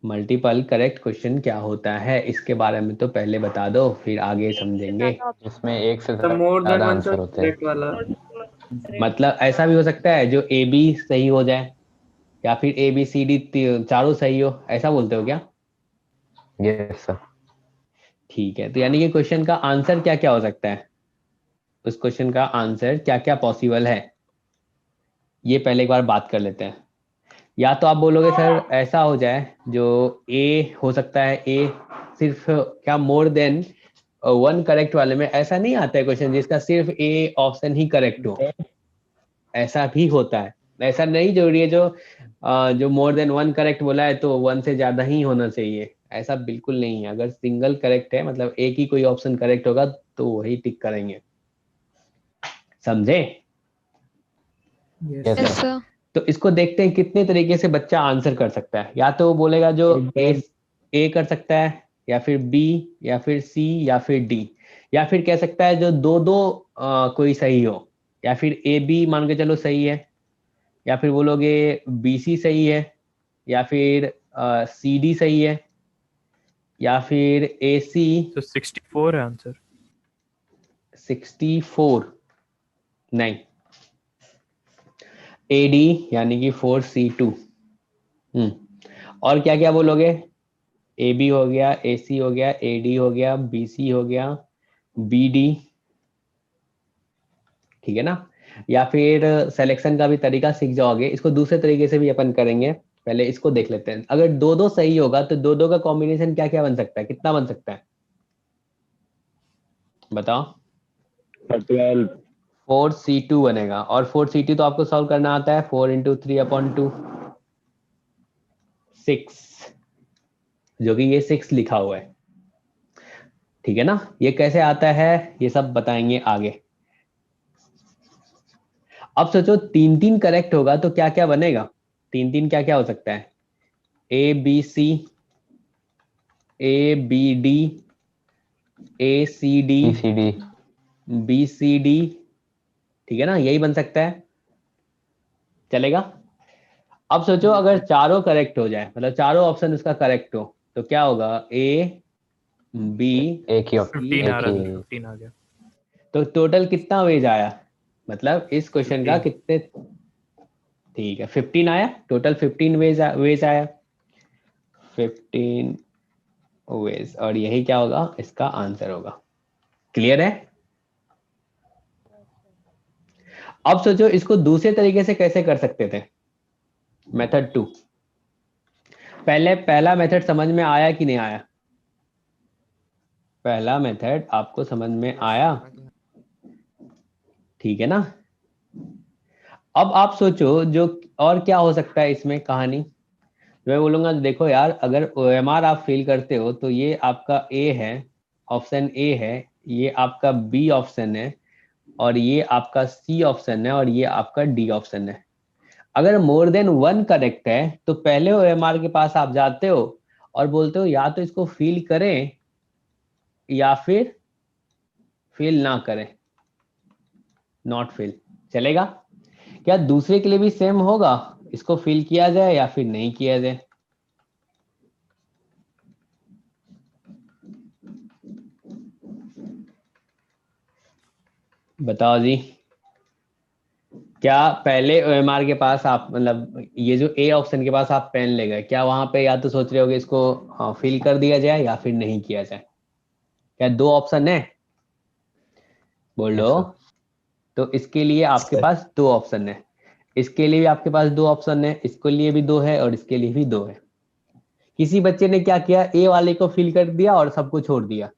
मल्टीपल करेक्ट क्वेश्चन क्या होता है इसके बारे में तो पहले बता दो, फिर आगे समझेंगे। इसमें एक से मोर देन ज्यादा वन आंसर होते हैं। करेक्ट वाला। मतलब ऐसा भी हो सकता है जो ए बी सही हो जाए, या फिर ए बी सी डी चारों सही हो, ऐसा बोलते हो क्या? Yes sir. ठीक है, तो यानी कि क्वेश्चन का आंसर क्या क्या हो सकता है, उस क्वेश्चन का आंसर क्या क्या पॉसिबल है, ये पहले एक बार बात कर लेते हैं। या तो आप बोलोगे सर ऐसा हो जाए जो ए हो सकता है, ए सिर्फ क्या मोर देन वन करेक्ट वाले में ऐसा नहीं आता है क्वेश्चन जिसका सिर्फ ए ऑप्शन ही करेक्ट हो, ऐसा भी होता है। ऐसा नहीं जरूरी है जो मोर देन वन करेक्ट बोला है तो वन से ज्यादा ही होना चाहिए, ऐसा बिल्कुल नहीं है। अगर सिंगल करेक्ट है मतलब एक ही कोई ऑप्शन करेक्ट होगा तो वही टिक करेंगे, समझे? Yes, Yes, yes sir. Sir. तो इसको देखते हैं कितने तरीके से बच्चा आंसर कर सकता है। या तो वो बोलेगा जो ए कर सकता है, या फिर बी, या फिर सी, या फिर डी, या फिर कह सकता है जो दो दो कोई सही हो, या फिर ए बी मान के चलो सही है, या फिर बोलोगे बी सी सही है, या फिर सी डी सही है, या फिर ए सी। So 64 है आंसर। 64 नहीं, ए डी यानी कि 4C2। और क्या क्या बोलोगे? ए बी हो गया, ए सी हो गया, ए डी हो गया, बी सी हो गया, बी डी, ठीक है ना। या फिर सिलेक्शन का भी तरीका सीख जाओगे, इसको दूसरे तरीके से भी अपन करेंगे। पहले इसको देख लेते हैं। अगर दो दो सही होगा तो दो दो का कॉम्बिनेशन क्या क्या बन सकता है, कितना बन सकता है बताओ? 12। 4C2 बनेगा। और 4C2 तो आपको सॉल्व करना आता है, 4 × 3/2 6, जो कि ये 6 लिखा हुआ है, ठीक है ना। ये कैसे आता है ये सब बताएंगे आगे। अब सोचो 3-3 करेक्ट होगा तो क्या क्या बनेगा? 3-3 क्या क्या हो सकता है? A B C, A B D, A C D, BCD। B C D, ठीक है ना, यही बन सकता है, चलेगा। अब सोचो अगर चारों करेक्ट हो जाए, मतलब चारों ऑप्शन उसका करेक्ट हो, तो क्या होगा? ए बी एक ही 15 आ रहा एक था, ही 15 आ गया। तो टोटल कितना वेज आया, मतलब इस क्वेश्चन का कितने? ठीक है 15 आया, टोटल 15 वेज आया, 15 वेज, और यही क्या होगा इसका आंसर होगा। क्लियर है? अब सोचो इसको दूसरे तरीके से कैसे कर सकते थे। मेथड 2, पहला मेथड समझ में आया कि नहीं आया? पहला मेथड आपको समझ में आया, ठीक है ना। अब आप सोचो जो और क्या हो सकता है इसमें कहानी। मैं बोलूंगा देखो यार, अगर OMR आप फिल करते हो तो ये आपका ए है, ऑप्शन ए है, ये आपका बी ऑप्शन है, और ये आपका सी ऑप्शन है, और ये आपका डी ऑप्शन है। अगर मोर देन वन करेक्ट है तो पहले OMR के पास आप जाते हो और बोलते हो या तो इसको फिल करें या फिर फिल ना करें, नॉट फिल, चलेगा? क्या दूसरे के लिए भी सेम होगा, इसको फिल किया जाए या फिर नहीं किया जाए? बताओ जी। क्या पहले OMR के पास आप मतलब ये जो ए ऑप्शन के पास आप पेन ले गए, क्या वहां पे या तो सोच रहे होगे इसको फिल कर दिया जाए या फिर नहीं किया जाए? क्या दो ऑप्शन है? बोलो। तो इसके लिए आपके पास दो ऑप्शन है, इसके लिए भी आपके पास दो ऑप्शन है, इसके लिए भी दो है और इसके लिए भी दो है। किसी बच्चे ने क्या किया, ए वाले को फिल कर दिया और सबको छोड़ दिया,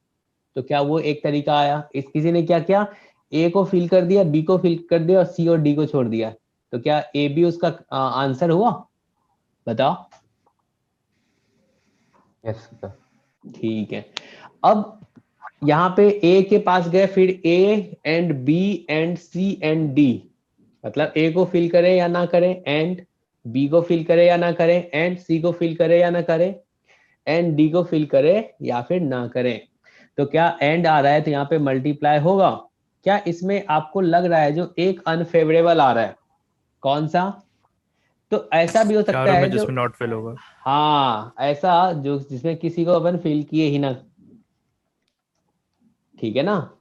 तो क्या वो एक तरीका आया? किसी ने क्या किया, ए को फिल कर दिया, बी को फिल कर दिया और सी और डी को छोड़ दिया, तो क्या ए बी उसका आंसर हुआ? बताओ। Yes sir. ठीक है, अब यहाँ पे ए के पास गए, फिर A and B and C and D, मतलब ए को फिल करें या ना करें, एंड बी को फिल करे या ना करे, एंड सी को फिल करे या ना करे, एंड डी को फिल करे या फिर ना करे। तो क्या एंड आ रहा है तो यहाँ पे मल्टीप्लाई होगा। क्या इसमें आपको लग रहा है जो एक अनफेवरेबल आ रहा है, कौन सा? तो ऐसा भी हो सकता चारों है में जो, जिसमें नॉट फिल होगा। हाँ ऐसा जो जिसमें किसी को अपन फिल किए ही ना, ठीक है ना।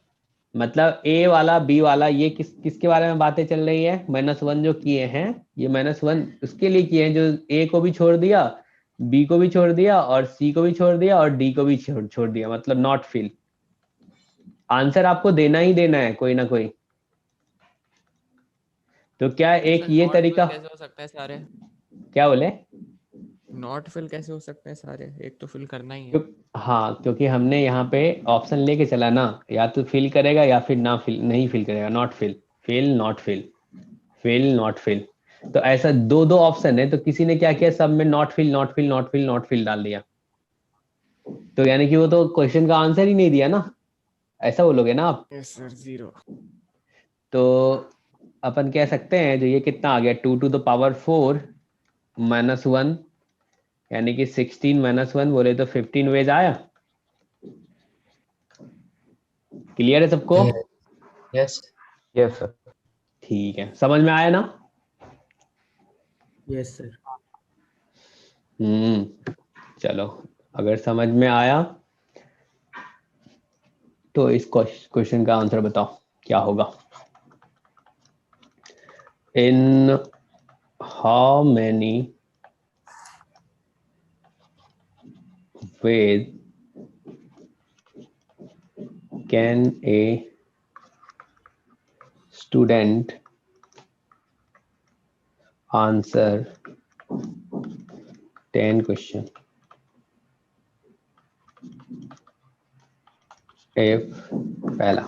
मतलब ए वाला बी वाला, ये किसके बारे में बातें चल रही है? -1 जो किए हैं, ये -1 उसके लिए किए हैं जो ए को भी छोड़ दिया, बी को भी छोड़ दिया और सी को भी छोड़ दिया और डी को भी छोड़ दिया, मतलब नॉट फिल। आंसर आपको देना ही देना है कोई ना कोई। तो क्या एक सर ये नॉट तरीका, फिल कैसे हो सकता है सारे? क्या बोले? नॉट फिल कैसे हो सकते हैं सारे? एक तो फिल करना ही है। हाँ क्योंकि हमने यहाँ पे ऑप्शन लेके चला ना, या तो फिल करेगा या फिर ना फिल, नहीं फिल करेगा, not fill, fill not fill, fill not fill. तो ऐसा दो दो ऑप्शन है, तो किसी ने क्या किया, सब में not fill not fill not fill not fill डाल दिया, तो यानी कि वो तो क्वेश्चन का आंसर ही नहीं दिया ना, ऐसा बोलोगे ना आप। Yes sir, 0। तो अपन कह सकते हैं जो ये कितना आ गया, 2⁴ -1, यानी कि 16 - 1 बोले तो 15 वेज आया। क्लियर है सबको? Yes yes sir. ठीक है, समझ में आया ना? Yes sir. चलो, अगर समझ में आया तो इस क्वेश्चन का आंसर बताओ क्या होगा। In how many ways can a student answer 10 question if पहला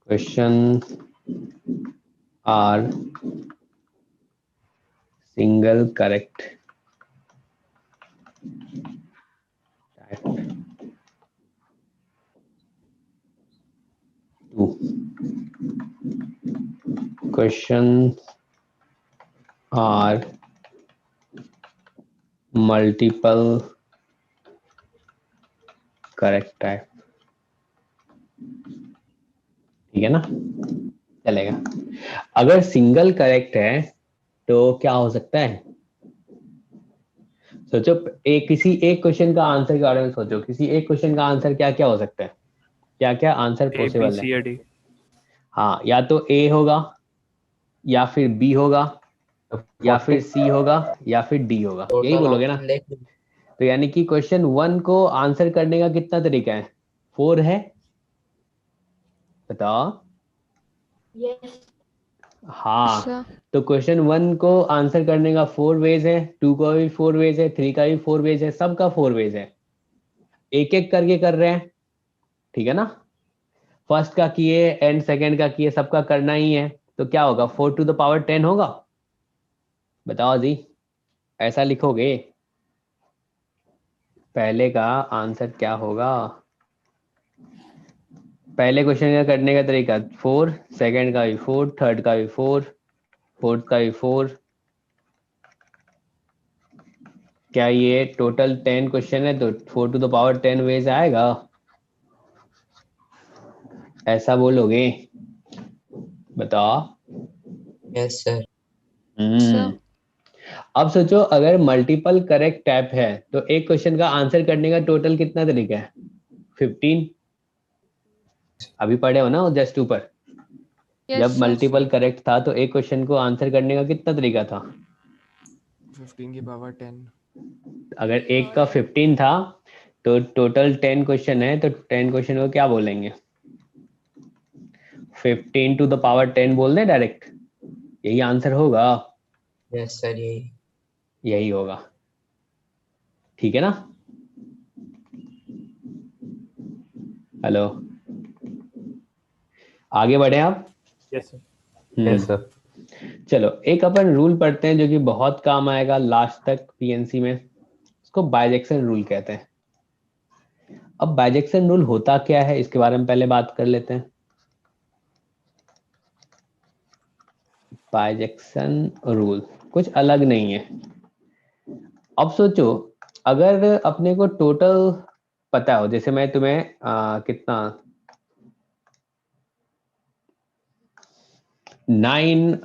questions are single correct type, 2 questions are multiple correct type, ठीक है ना, चलेगा। अगर सिंगल करेक्ट है तो क्या हो सकता है, सोचो किसी एक क्वेश्चन का आंसर के बारे में सोचो, किसी एक क्वेश्चन का आंसर क्या क्या हो सकता है, क्या क्या आंसर ए बी पॉसिबल सी है? या डी। हाँ, या तो ए होगा या फिर बी होगा या फिर सी होगा या फिर डी होगा, यही टोटल बोलोगे ना। ऑप्शन देख लो। तो यानी कि क्वेश्चन 1 को आंसर करने का कितना तरीका है, 4 है, बताओ। हाँ, सर तो क्वेश्चन 1 को आंसर करने का 4 वेज है, 2 का भी 4 वेज है, 3 का भी 4 वेज है, सबका 4 वेज है, एक एक करके कर रहे हैं, ठीक है ना। फर्स्ट का किए एंड सेकंड का किए, सबका करना ही है, तो क्या होगा, 4⁻10 होगा, बताओ जी, ऐसा लिखोगे। पहले का आंसर क्या होगा, पहले क्वेश्चन का करने का तरीका 4, सेकंड का भी 4, थर्ड का भी 4, फोर्थ का भी 4। क्या ये टोटल 10 क्वेश्चन है तो 4⁻10 वेज आएगा, ऐसा बोलोगे, बताओ। Yes sir. हम्म, अब सोचो अगर मल्टीपल करेक्ट टाइप है तो एक क्वेश्चन का आंसर करने का टोटल कितना तरीका है, 15। अभी पढ़े हो ना जस्ट ऊपर, यस जब सर मल्टीपल करेक्ट था तो एक क्वेश्चन को आंसर करने का कितना तरीका था, 15⁻10। अगर एक का 15 था तो टोटल 10 क्वेश्चन है, तो 10 क्वेश्चन को क्या बोलेंगे, 15⁻10 बोल दें डायरेक्ट, यही आंसर होगा। यस सर, यही होगा, ठीक है ना। हेलो, आगे बढ़े आप। Yes sir. Yes sir. चलो एक अपन रूल पढ़ते हैं जो कि बहुत काम आएगा लास्ट तक पीएनसी में, उसको बाइजेक्शन रूल कहते हैं। अब बाइजेक्शन रूल होता क्या है इसके बारे में पहले बात कर लेते हैं। बाइजेक्शन रूल कुछ अलग नहीं है। अब सोचो अगर अपने को टोटल पता हो, जैसे मैं तुम्हें कितना 9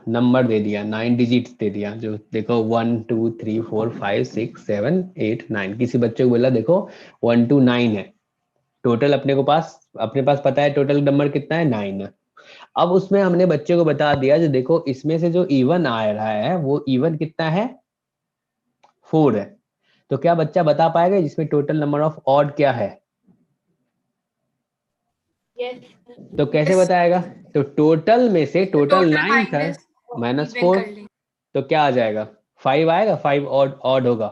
नंबर दे दिया, 9 डिजिट्स दे दिया, जो देखो 1 2 3 4 5 6 7 8 9, किसी बच्चे को बोला देखो 1 to 9 है टोटल, अपने पास पता है टोटल नंबर कितना है 9 है। अब उसमें हमने बच्चे को बता दिया जो देखो इसमें से जो इवन आ रहा है वो इवन कितना है 4 है, तो क्या बच्चा बता पाएगा जिसमें टोटल नंबर ऑफ ऑड क्या है? Yes. तो कैसे बताएगा? तो टोटल में से टोटल 9 था -4, तो क्या आ जाएगा 5 आएगा, 5 ऑड होगा,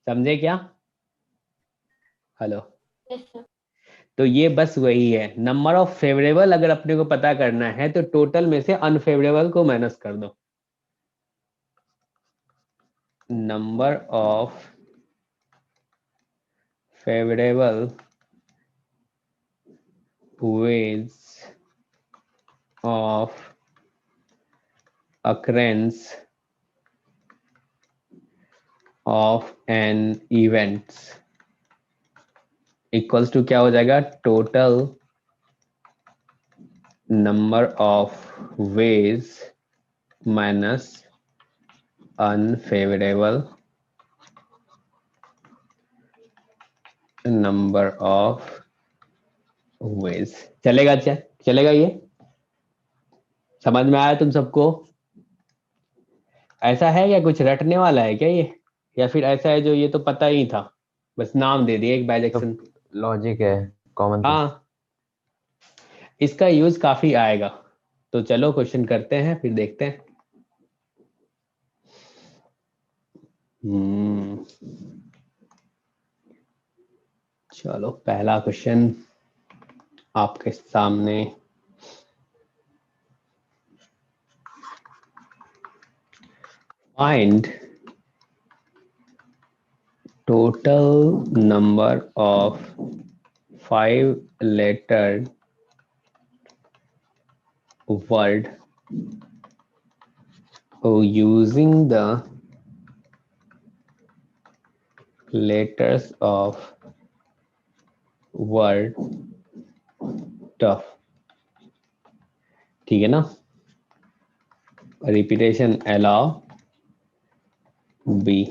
समझे क्या? हेलो। Yes, sir. तो ये बस वही है, नंबर ऑफ फेवरेबल अगर अपने को पता करना है तो टोटल में से अनफेवरेबल को माइनस कर दो। Number of favourable ways of occurrence of an events equals to क्या हो जाएगा, total number of ways minus unfavourable number of ways. चलेगा क्या? चलेगा? ये समझ में आया तुम सबको? ऐसा है या कुछ रटने वाला है क्या ये, या फिर ऐसा है जो ये तो पता ही था बस नाम दे दिया एक बाइजेक्शन? लॉजिक है, कॉमन। हाँ, इसका यूज काफी आएगा, तो चलो क्वेश्चन करते हैं फिर देखते हैं। चलो पहला क्वेश्चन आपके सामने। Find total number of 5-lettered word using the letters of word tough। ठीक है ना? Repetition allow, B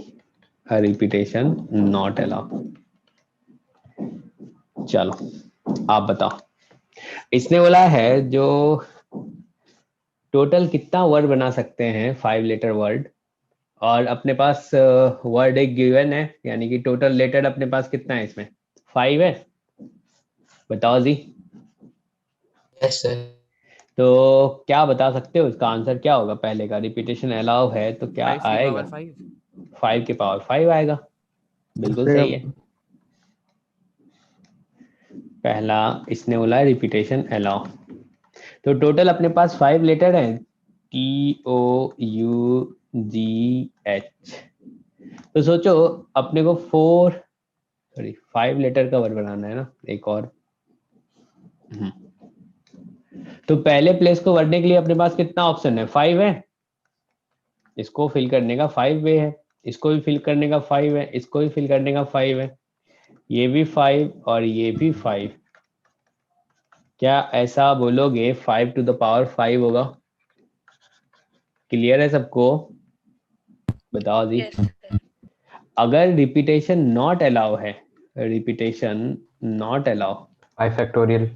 repetition not allow. चलो आप बताओ, इसने बोला है जो टोटल कितना वर्ड बना सकते हैं 5 लेटर वर्ड, और अपने पास वर्ड एक गिवन है, यानी कि टोटल लेटर अपने पास कितना है, इसमें 5 है। बताओ जी। Yes sir. तो क्या बता सकते हो इसका आंसर क्या होगा? पहले का रिपीटेशन अलाउ है तो क्या आएगा? 5 के पावर 5 आएगा, बिल्कुल सही है। पहला इसने बोला रिपीटेशन अलाउ, तो टोटल अपने पास 5 लेटर है TOUGH। तो सोचो अपने को 5 लेटर का वर्ड बनाना है ना, एक और। तो पहले प्लेस को भरने के लिए अपने पास कितना ऑप्शन है? 5 है, इसको फिल करने का 5 वे है, इसको भी फिल करने का 5 है, इसको भी फिल करने का 5 है, ये भी 5 और ये भी 5। क्या ऐसा बोलोगे 5 to the power 5 होगा? क्लियर है सबको? बताओ जी। Yes, sir. अगर रिपीटेशन नॉट अलाउ है, repetition not allow, 5 factorial.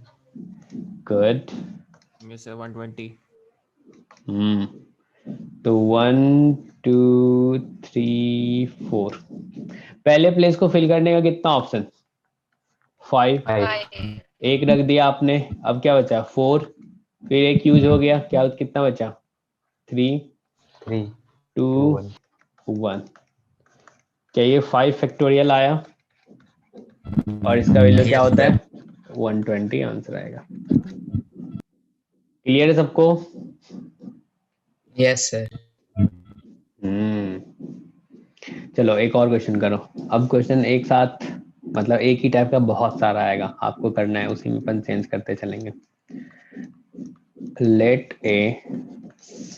Good. में से 120। तो 1 2 3 4, पहले प्लेस को फिल करने का कितना ऑप्शन? 5। Five. एक रख दिया आपने, अब क्या बचा? 4, फिर एक यूज हो गया, क्या कितना बचा? 3 2 1। क्या ये 5 फैक्टोरियल आया? और इसका वैल्यू क्या होता है? 120 आंसर आएगा। क्लियर है सबको? Yes sir. चलो एक और क्वेश्चन करो। अब क्वेश्चन एक साथ मतलब एक ही टाइप का बहुत सारा आएगा, आपको करना है, उसी में अपन चेंज करते चलेंगे। Late A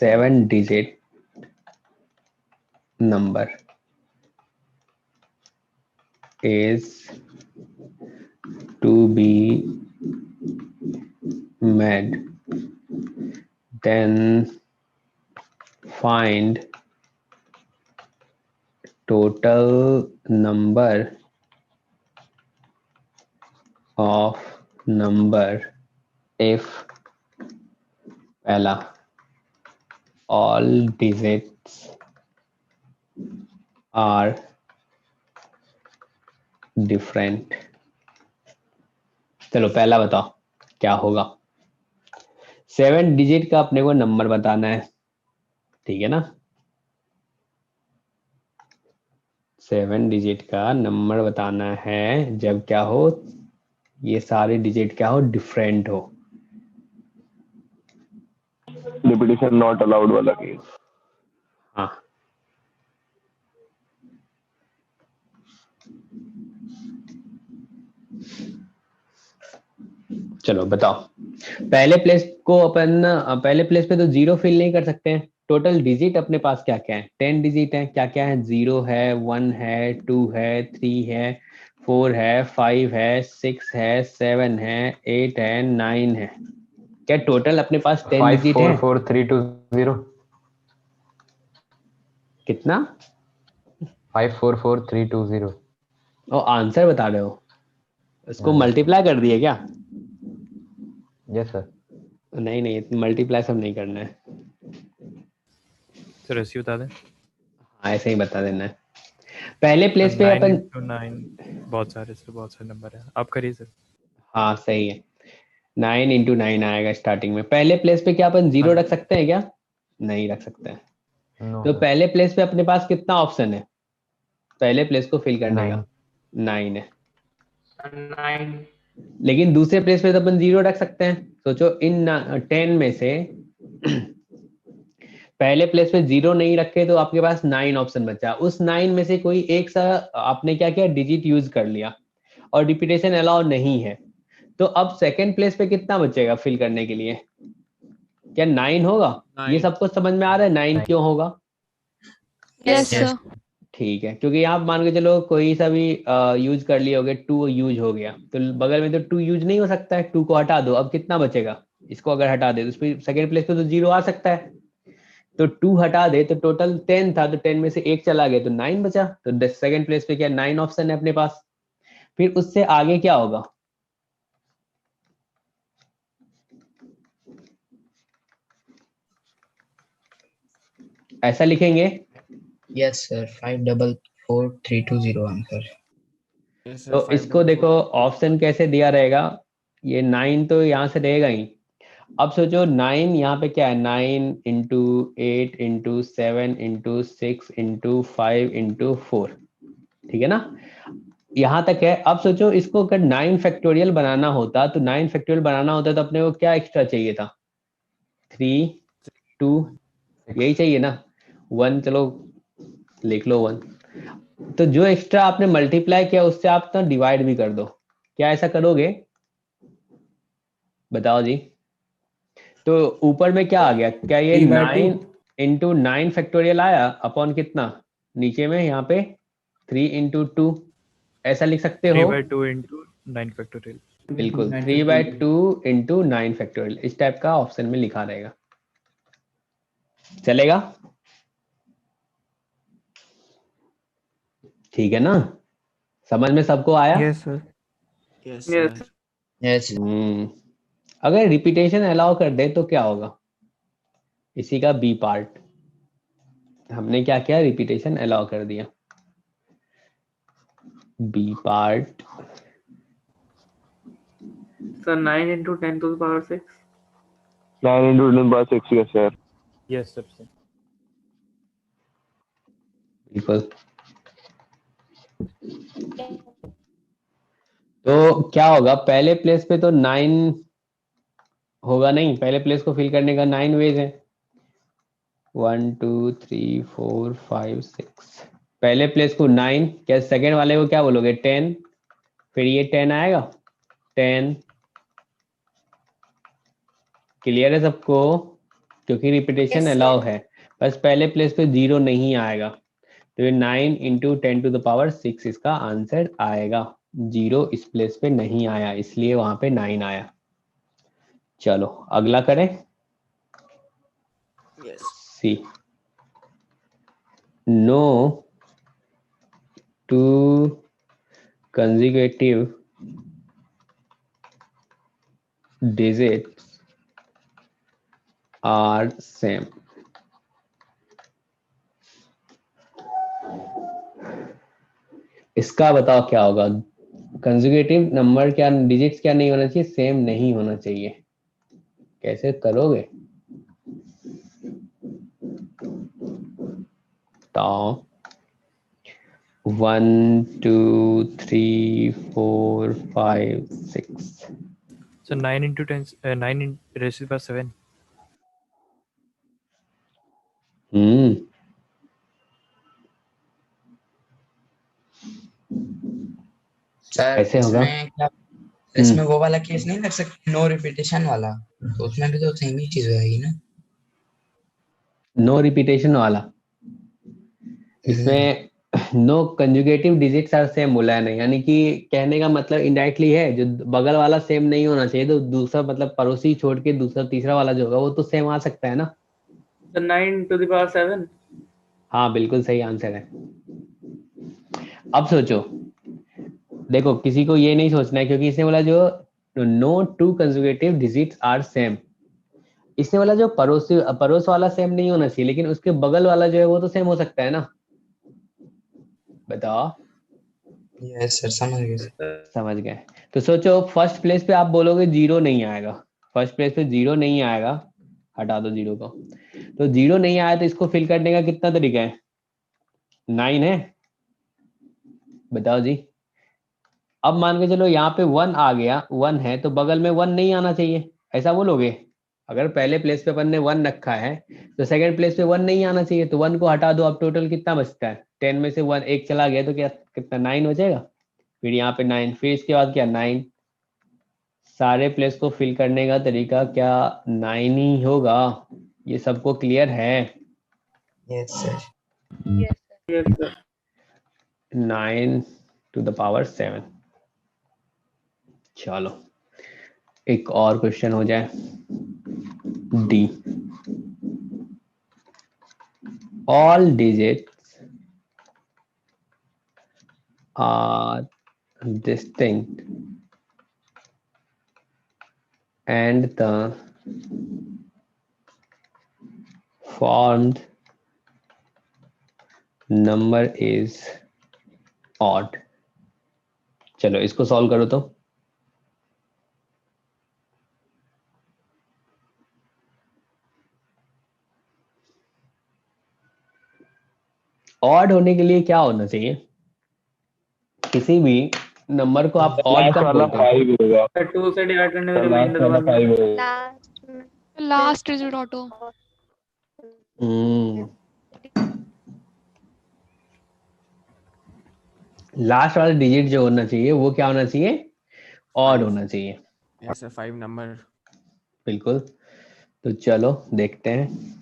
7 digit number is to be made, then find total number of number if पहला all digits are different। चलो पहला बताओ क्या होगा। 7 डिजिट का अपने को नंबर बताना है, ठीक है ना। 7 डिजिट का नंबर बताना है जब क्या हो, ये सारे डिजिट क्या हो, डिफरेंट हो। रिपीटेशन नॉट अलाउड वाला केस। हाँ, चलो बताओ। पहले प्लेस पे तो 0 फिल नहीं कर सकते हैं। टोटल डिजिट अपने पास क्या क्या है, 10 डिजिट है। क्या क्या है, 0 है, 1 है, 2 है, 3 है, 4 है, 5 है, 6 है, 7 है, 8 है, 9 है। क्या टोटल अपने पास 10 डिजिट है? 544320। कितना? 544320। ओ, आंसर बता रहे हो, इसको हाँ। मल्टीप्लाई कर दिए क्या? Yes sir. नहीं नहीं, मल्टीप्लाई सब नहीं करना है। सर ऐसे ही बता दें। हाँ, ऐसे ही बता देना है। पहले प्लेस पे 9 अपन, into 9 बहुत सारे नंबर है, आप करिए सर। हाँ सही है, 9 इंटू 9 आएगा स्टार्टिंग में। पहले प्लेस पे क्या अपन 0 हाँ। रख सकते हैं क्या? नहीं रख सकते हैं। नो तो सर। पहले प्लेस पे अपने पास कितना ऑप्शन है पहले प्लेस को फिल करने 9। का? 9 है। 9। लेकिन दूसरे प्लेस पे तो अपन 0 रख सकते हैं। सोचो इन 10 में से पहले प्लेस पे 0 नहीं रखे तो आपके पास 9 ऑप्शन बचा। उस 9 में से कोई एक सा आपने क्या किया, डिजिट यूज कर लिया और रिपीटेशन अलाउ नहीं है। तो अब सेकंड प्लेस पे कितना बचेगा फिल करने के लिए? क्या 9 होगा? ये 9। सबको समझ में आ रहा है 9 क्यों होगा? Yes Yes. सर। ठीक है, क्योंकि आप मान के चलो कोई सा भी यूज कर लिए होगे, 2 यूज हो गया तो बगल में तो 2 यूज नहीं हो सकता है। 2 को हटा दो, अब कितना बचेगा? इसको अगर हटा दे तो उस पर सेकेंड प्लेस पे तो 0 आ सकता है। तो 2 हटा दे तो टोटल 10 था, तो 10 में से 1 चला गया तो 9 बचा। तो सेकेंड प्लेस पे क्या 9 ऑप्शन है अपने पास। फिर उससे आगे क्या होगा? ऐसा लिखेंगे, Yes sir, 544320 answer. Yes sir, तो 5 इसको double देखो 4. ऑप्शन कैसे दिया रहेगा। ये 9 तो यहाँ से रहेगा ही। अब सोचो 9 यहाँ पे क्या है, 9 into 8 into 7 into 6 into 5 into 4, ठीक है ना। यहाँ तक है। अब सोचो इसको अगर 9 फैक्टोरियल बनाना होता तो 9 फैक्टोरियल बनाना होता तो अपने को क्या एक्स्ट्रा चाहिए था? 3 2 यही चाहिए ना। 1 चलो लिख लो 1। तो जो एक्स्ट्रा आपने मल्टीप्लाई किया उससे आप तो डिवाइड भी कर दो। क्या ऐसा करोगे? बताओ जी। तो ऊपर में क्या आ गया? क्या ये 9 इंटू 9 फैक्टोरियल आया अपॉन कितना? नीचे में यहाँ पे 3 इंटू 2 ऐसा लिख सकते हो। 3/2 into 9 factorial। बिल्कुल, 3/2 इंटू 9 फैक्टोरियल इस टाइप का ऑप्शन में लिखा रहेगा। चलेगा? ठीक है ना, समझ में सबको आया? Yes sir. Yes sir. Yes. अगर रिपीटेशन अलाउ कर दे तो क्या होगा? इसी का बी पार्ट। हमने क्या किया, रिपीटेशन अलाउ कर दिया। B part sir 9 into 10 to the power 6। 9 into 10 by 6, yes sir। Yes sir. बिल्कुल। तो क्या होगा, पहले प्लेस पे तो 9 होगा नहीं, पहले प्लेस को फिल करने का 9 वेज है। 1 2 3 4 5 6। पहले प्लेस को 9, क्या सेकेंड वाले को क्या बोलोगे 10, फिर ये 10 आएगा 10। क्लियर है सबको? क्योंकि रिपीटेशन Yes, अलाउ sir. है, बस पहले प्लेस पे 0 नहीं आएगा, तो ये 9 इंटू 10⁻6 इसका आंसर आएगा। 0 इस प्लेस पे नहीं आया, इसलिए वहां पे 9 आया। चलो अगला करें। Yes C, no two consecutive digits are same। इसका बताओ क्या होगा? कंजुगेटिव नंबर क्या, डिजिट्स क्या नहीं होना चाहिए? सेम नहीं होना चाहिए। कैसे करोगे? तो 1 2 3 4 5 6। So 9 into 10, 9 raised to the power 7. Sir कैसे होगा? इसमें वो वाला केस नहीं लग सकता, नो रिपीटेशन वाला, तो उसमें भी तो सेम ही चीज होगी ना। नो रिपीटेशन वाला, इसमें no conjugative digits are same बोला है नहीं, यानी कि कहने का मतलब इनडायरेक्टली है, जो बगल वाला सेम नहीं होना चाहिए, तो दूसरा मतलब पड़ोसी छोड़ के दूसरा तीसरा वाला जो होगा वो तो सेम आ सकता है ना। So 9 to the power 7. हाँ बिल्कुल सही आंसर है। अब सोचो, देखो किसी को ये नहीं सोचना है, क्योंकि इसने बोला जो no two conjugative digits are same, इसने बोला जो पड़ोस वाला सेम नहीं होना चाहिए, लेकिन उसके बगल वाला जो है वो तो सेम हो सकता है ना। बताओ। यस सर, समझ गए। तो सोचो फर्स्ट प्लेस पे आप बोलोगे 0 नहीं आएगा, फर्स्ट प्लेस पे 0 नहीं आएगा, हटा दो 0 को, तो 0 नहीं आया तो इसको फिल करने का कितना तरीका है? 9 है, बताओ जी। अब मान के चलो यहाँ पे 1 आ गया, 1 है तो बगल में 1 नहीं आना चाहिए, ऐसा बोलोगे? अगर पहले प्लेस पे अपन ने 1 रखा है तो सेकंड प्लेस पे 1 नहीं आना चाहिए, तो 1 को हटा दो। अब टोटल कितना बचता है? 10 में से 1 एक चला गया तो क्या कितना 9 हो जाएगा। फिर यहाँ पे 9, फिर इसके बाद क्या 9। सारे प्लेस को फिल करने का तरीका क्या 9 ही होगा। ये सबको क्लियर है? Yes sir. Yes, sir. 9 to the power 7। चलो एक और क्वेश्चन हो जाए। D, all digits are distinct and the formed number is odd। चलो इसको सॉल्व करो तो। ऑड होने के लिए क्या होना चाहिए? किसी भी नंबर को आप ऑड कब बोलते हैं? 5 होगा, 2 से डिवाइड करने में लास्ट रिमाइंडर वाला 1 5 होगा। Last digit auto. लास्ट वाला डिजिट जो होना चाहिए वो क्या होना चाहिए? ऑड होना चाहिए। Yes sir, 5 number. बिल्कुल। तो चलो देखते हैं।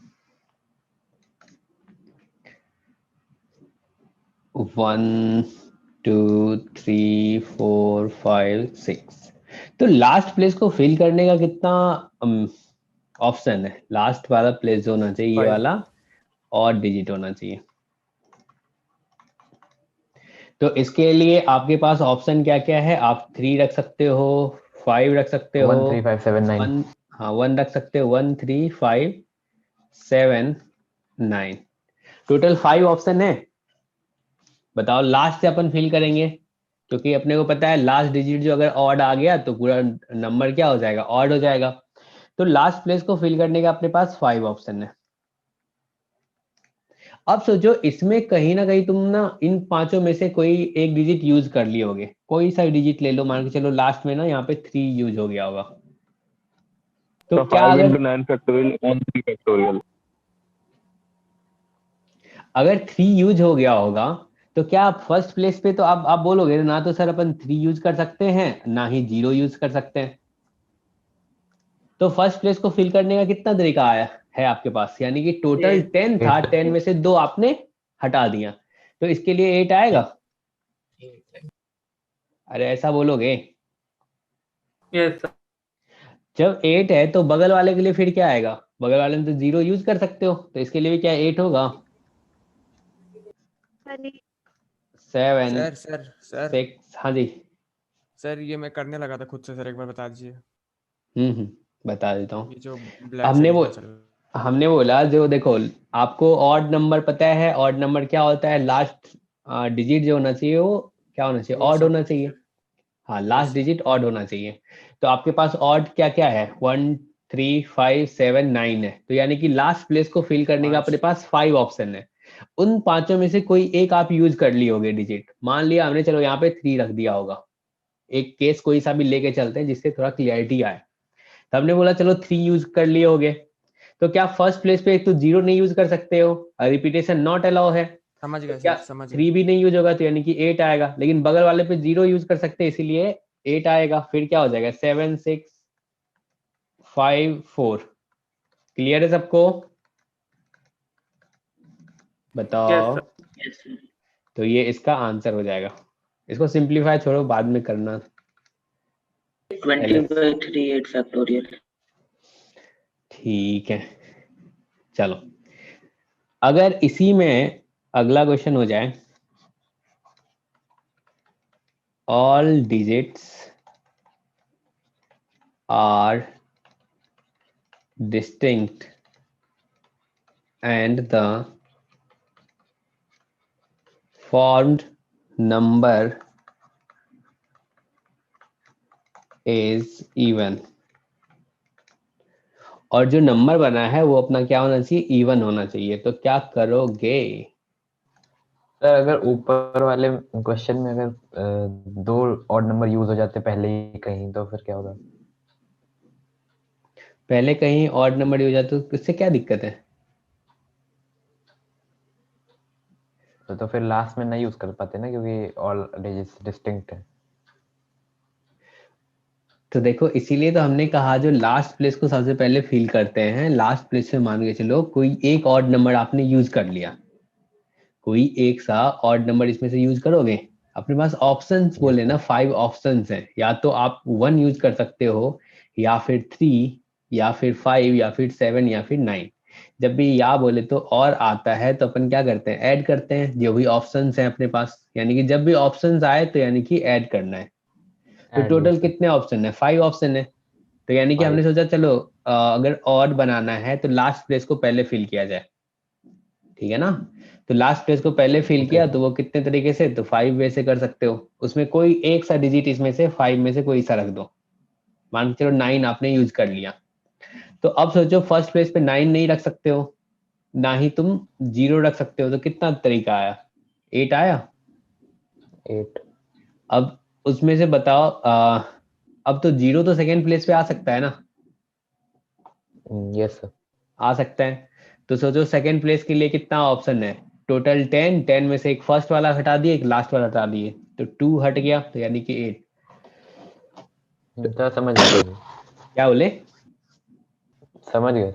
1 2 3 4 5 6। तो लास्ट प्लेस को फिल करने का कितना ऑप्शन है? लास्ट वाला प्लेस जो होना चाहिए ये 5 वाला और डिजिट होना चाहिए। तो इसके लिए आपके पास ऑप्शन क्या क्या है? आप 3 रख सकते हो, 5 रख सकते हो, 1 3 5 7 9। 1, हाँ 1 रख सकते हो, 1 3 5 7 9। टोटल 5 ऑप्शन है। बताओ लास्ट से अपन फिल करेंगे, क्योंकि अपने को पता है लास्ट डिजिट जो अगर ऑड आ गया तो पूरा नंबर क्या हो जाएगा? ऑड हो जाएगा। तो लास्ट प्लेस को फिल करने का अपने पास 5 ऑप्शन है। अब सोचो इसमें कहीं ना कहीं तुम ना इन पांचों में से कोई एक डिजिट यूज कर लिए होगे। कोई सा डिजिट ले लो, मान के चलो लास्ट में ना यहाँ पे 3 यूज हो गया होगा। तो क्या 5 अगर into 9 factorial on 3 factorial। अगर 3 यूज हो गया होगा तो क्या आप फर्स्ट प्लेस पे तो आप बोलोगे ना तो सर अपन 3 यूज कर सकते हैं ना ही 0 यूज कर सकते हैं। तो फर्स्ट प्लेस को फिल करने का कितना तरीका आया है आपके पास, यानी कि टोटल 10 था, 10 में से 2 आपने हटा दिया, तो इसके लिए 8 आएगा। अरे ऐसा बोलोगे? Yes sir. जब 8 है तो बगल वाले के लिए फिर क्या आएगा? बगल वाले में तो 0 यूज कर सकते हो, तो इसके लिए भी क्या 8 होगा? 7 सर सर सर 6। हाँ जी सर, ये मैं करने लगा था खुद से सर, एक बार बता दीजिए। बता देता हूँ। ये जो ब्लैक से लिखना चल रहा है। हमने बोला जो देखो, आपको ऑड नंबर पता है, ऑड नंबर क्या होता है? लास्ट डिजिट जो होना चाहिए वो क्या होना चाहिए? वो ऑड सब होना चाहिए। हाँ, लास्ट डिजिट ऑड होना चाहिए। तो आपके पास ऑड क्या क्या है? 1 3 5 7 9 है, तो यानी कि लास्ट प्लेस को फिल करने का अपने पास 5 ऑप्शन है। उन पांचों में से कोई एक आप यूज कर ली होगे डिजिट। मान लिया हमने, चलो यहाँ पे 3 रख दिया होगा। एक केस कोई सा भी लेके चलते हैं जिससे थोड़ा क्लियरिटी आए। तो हमने बोला चलो 3 यूज कर लिए होगे, तो क्या फर्स्ट प्लेस पे एक तो 0 नहीं यूज कर सकते हो, रिपीटेशन नॉट अलाउ है। समझ गए क्या सर, समझ गए। 3 भी नहीं यूज होगा, तो यानी कि 8 आएगा, लेकिन बगल वाले पे 0 यूज कर सकते हैं, इसीलिए 8 आएगा। फिर क्या हो जाएगा? 7 6 5 4। क्लियर है सबको? बताओ। तो ये इसका आंसर हो जाएगा। इसको सिंप्लीफाई छोड़ो, बाद में करना। 20/3 फैक्टोरियल। ठीक है, चलो अगर इसी में अगला क्वेश्चन हो जाए, all digits are distinct and the formed number is even, और जो नंबर बना है वो अपना क्या होना चाहिए? इवन होना चाहिए। तो क्या करोगे? सर अगर ऊपर वाले क्वेश्चन में अगर 2 ऑड नंबर यूज हो जाते पहले ही कहीं, तो फिर क्या होगा? पहले कहीं ऑड नंबर यूज हो जाते तो इससे क्या दिक्कत है? तो फिर लास्ट में नहीं यूज कर पाते ना, क्योंकि ऑल डिजिट्स डिस्टिंक्ट है। तो देखो, इसीलिए तो हमने कहा जो लास्ट प्लेस को सबसे पहले फिल करते हैं, लास्ट प्लेस में मान के चलो कोई एक ऑड नंबर आपने यूज कर लिया, कोई एक सा ऑड नंबर इसमें से यूज करोगे। अपने पास ऑप्शंस बोले ना, 5 ऑप्शंस हैं, या तो आप 1 यूज कर सकते हो, या फिर 3, या फिर 5, या फिर 7, या फिर 9। जब भी या बोले तो और आता है तो अपन क्या करते हैं? ऐड करते हैं जो भी ऑप्शंस हैं अपने पास, यानी कि जब भी ऑप्शंस आए तो यानी कि ऐड करना है। तो टोटल कितने ऑप्शन है? 5 ऑप्शन है। तो यानी कि हमने सोचा चलो अगर ऑड बनाना है तो लास्ट प्लेस को पहले फिल किया जाए, ठीक है ना? तो लास्ट प्लेस को पहले फिल किया, तो वो कितने तरीके से? तो 5 वे से कर सकते हो। उसमें कोई एक सा डिजिट इसमें से 5 में से कोई सा रख दो। मान के चलो 9 आपने यूज कर लिया, तो अब सोचो फर्स्ट प्लेस पे 9 नहीं रख सकते हो, ना ही तुम 0 रख सकते हो, तो कितना तरीका आया? 8 आया। 8। अब उसमें से बताओ, अब तो 0 तो सेकेंड प्लेस पे आ सकता है ना? यस सर, आ सकता है। तो सोचो सेकेंड प्लेस के लिए कितना ऑप्शन है? टोटल 10, 10 में से एक फर्स्ट वाला हटा दिए, एक लास्ट वाला हटा दिए, तो 2 हट गया, तो यानी कि 8। तो समझ गए। क्या बोले? समझ गए।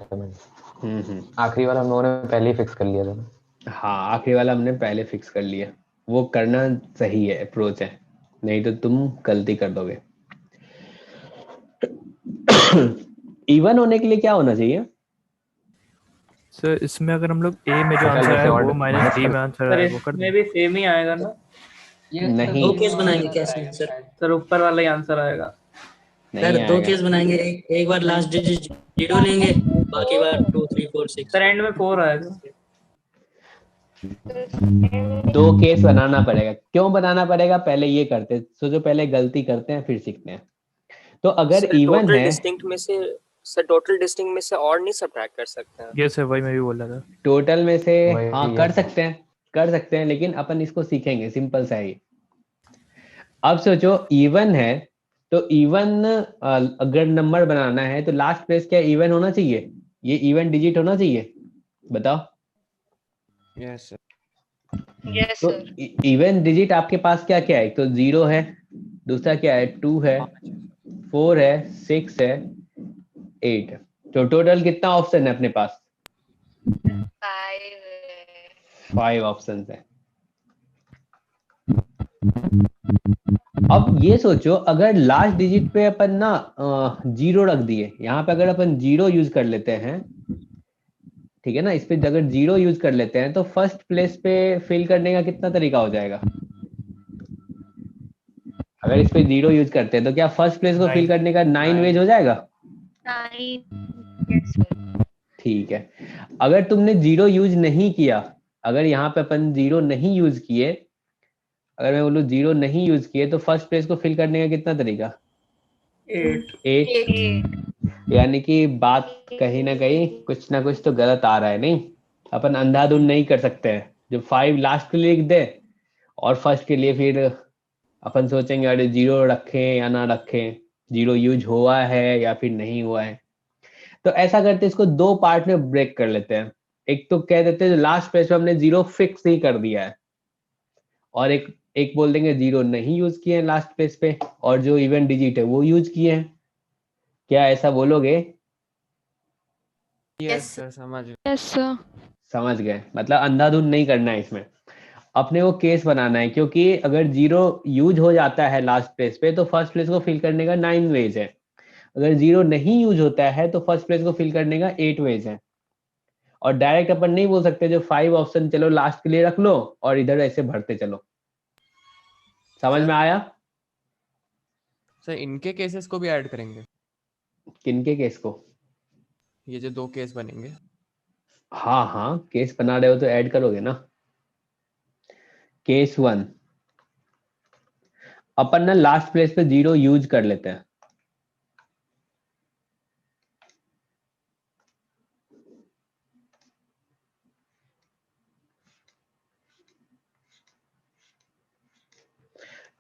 आखिरी वाला हम लोगों ने पहले ही फिक्स कर लिया था ना। हाँ, आखिरी वाला हमने पहले फिक्स कर लिया। वो करना सही है, अप्रोच है, नहीं तो तुम गलती कर दोगे। इवन होने के लिए क्या होना चाहिए? सर इसमें अगर हम लोग ए में जो आंसर है वो माइनस डी में आंसर है वो कर इसमें भी सेम ही आएगा ना? नहीं, 2 केस बनाएंगे कैसे सर? सर ऊपर वाला ही आंसर आएगा। सर 2 केस बनाएंगे, एक बार लास्ट डिजिट 0 लेंगे, बाकी बार 2 3 4 6। सर एंड में 4 आएगा। 2 केस बनाना पड़ेगा। क्यों बनाना पड़ेगा? पहले ये करते, सोचो पहले गलती करते हैं फिर सीखते हैं। तो अगर इवन है, डिस्टिंक्ट में से सर, टोटल डिस्टिंक्ट में से और नहीं सब्ट्रैक्ट कर सकते हैं? यस सर, वही मैं भी बोल रहा था। टोटल में से हाँ कर सकते हैं, लेकिन अपन इसको सीखेंगे, सिंपल सा है। अब सोचो इवन है, तो इवन अगर नंबर बनाना है तो लास्ट प्लेस क्या इवन होना चाहिए? ये इवन डिजिट होना चाहिए, बताओ। Yes sir. यस तो सर। इवन डिजिट आपके पास क्या क्या है? तो 0 है, दूसरा क्या है? 2 है, 4 है, 6 है, 8 है। तो टोटल कितना ऑप्शन है अपने पास? 5 ऑप्शन है। अब ये सोचो अगर लास्ट डिजिट पे अपन ना 0 रख दिए, यहाँ पे अगर अपन 0 यूज कर लेते हैं, ठीक है ना, इस पे अगर 0 यूज कर लेते हैं तो फर्स्ट प्लेस पे फिल करने का कितना तरीका हो जाएगा? अगर इस पे 0 यूज करते हैं तो क्या फर्स्ट प्लेस को फिल करने का 9 वेज हो जाएगा? ठीक है। अगर तुमने 0 यूज नहीं किया, अगर यहाँ पे अपन 0 नहीं यूज किए, अगर मैं बोलूँ 0 नहीं यूज किए तो फर्स्ट प्लेस को फिल करने का कितना तरीका? 8। यानी कि बात कहीं ना कहीं कुछ ना कुछ तो गलत आ रहा है। नहीं, अपन अंधाधुंध नहीं कर सकते हैं। जो 5 लास्ट के लिए लिख दे और फर्स्ट के लिए फिर अपन सोचेंगे अरे 0 रखें या ना रखें, 0 यूज हुआ है या फिर नहीं हुआ है। तो ऐसा करते इसको 2 पार्ट में ब्रेक कर लेते हैं। एक तो कह देते हैं लास्ट प्लेस पे हमने 0 फिक्स नहीं कर दिया है, और एक बोल देंगे 0 नहीं यूज किए हैं लास्ट प्लेस पे और जो इवन डिजिट है वो यूज किए हैं। क्या ऐसा बोलोगे? यस सर, समझ गए। Yes sir. समझ गए। मतलब अंधाधुंध नहीं करना है इसमें, अपने वो केस बनाना है, क्योंकि अगर 0 यूज हो जाता है लास्ट प्लेस पे तो फर्स्ट प्लेस को फिल करने का 9 वेज है। अगर 0 नहीं यूज होता है तो फर्स्ट प्लेस को फिल करने का 8 वेज है। और डायरेक्ट अपन नहीं बोल सकते जो 5 ऑप्शन चलो लास्ट के लिए रख लो और इधर ऐसे भरते चलो। समझ में आया? सर इनके केसेस को भी ऐड करेंगे? किनके केस को? ये जो 2 केस बनेंगे। हाँ हाँ, केस बना रहे हो तो ऐड करोगे ना। केस 1, अपन ना लास्ट प्लेस पे 0 यूज कर लेते हैं।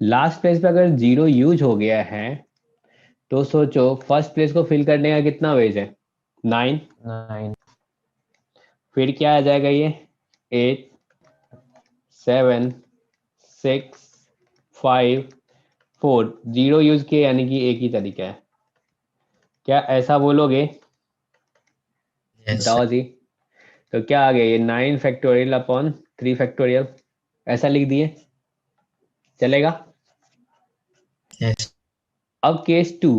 लास्ट प्लेस पे अगर 0 यूज हो गया है तो सोचो फर्स्ट प्लेस को फिल करने का कितना वेज है? 9। फिर क्या आ जाएगा ये? 8, 7, 6, 5, 4। 0 यूज किए यानी कि एक ही तरीका है। क्या ऐसा बोलोगे? बताओ जी। तो क्या आ गया ये? 9 फैक्टोरियल अपॉन 3 फैक्टोरियल, ऐसा लिख दिए, चलेगा? अब केस 2,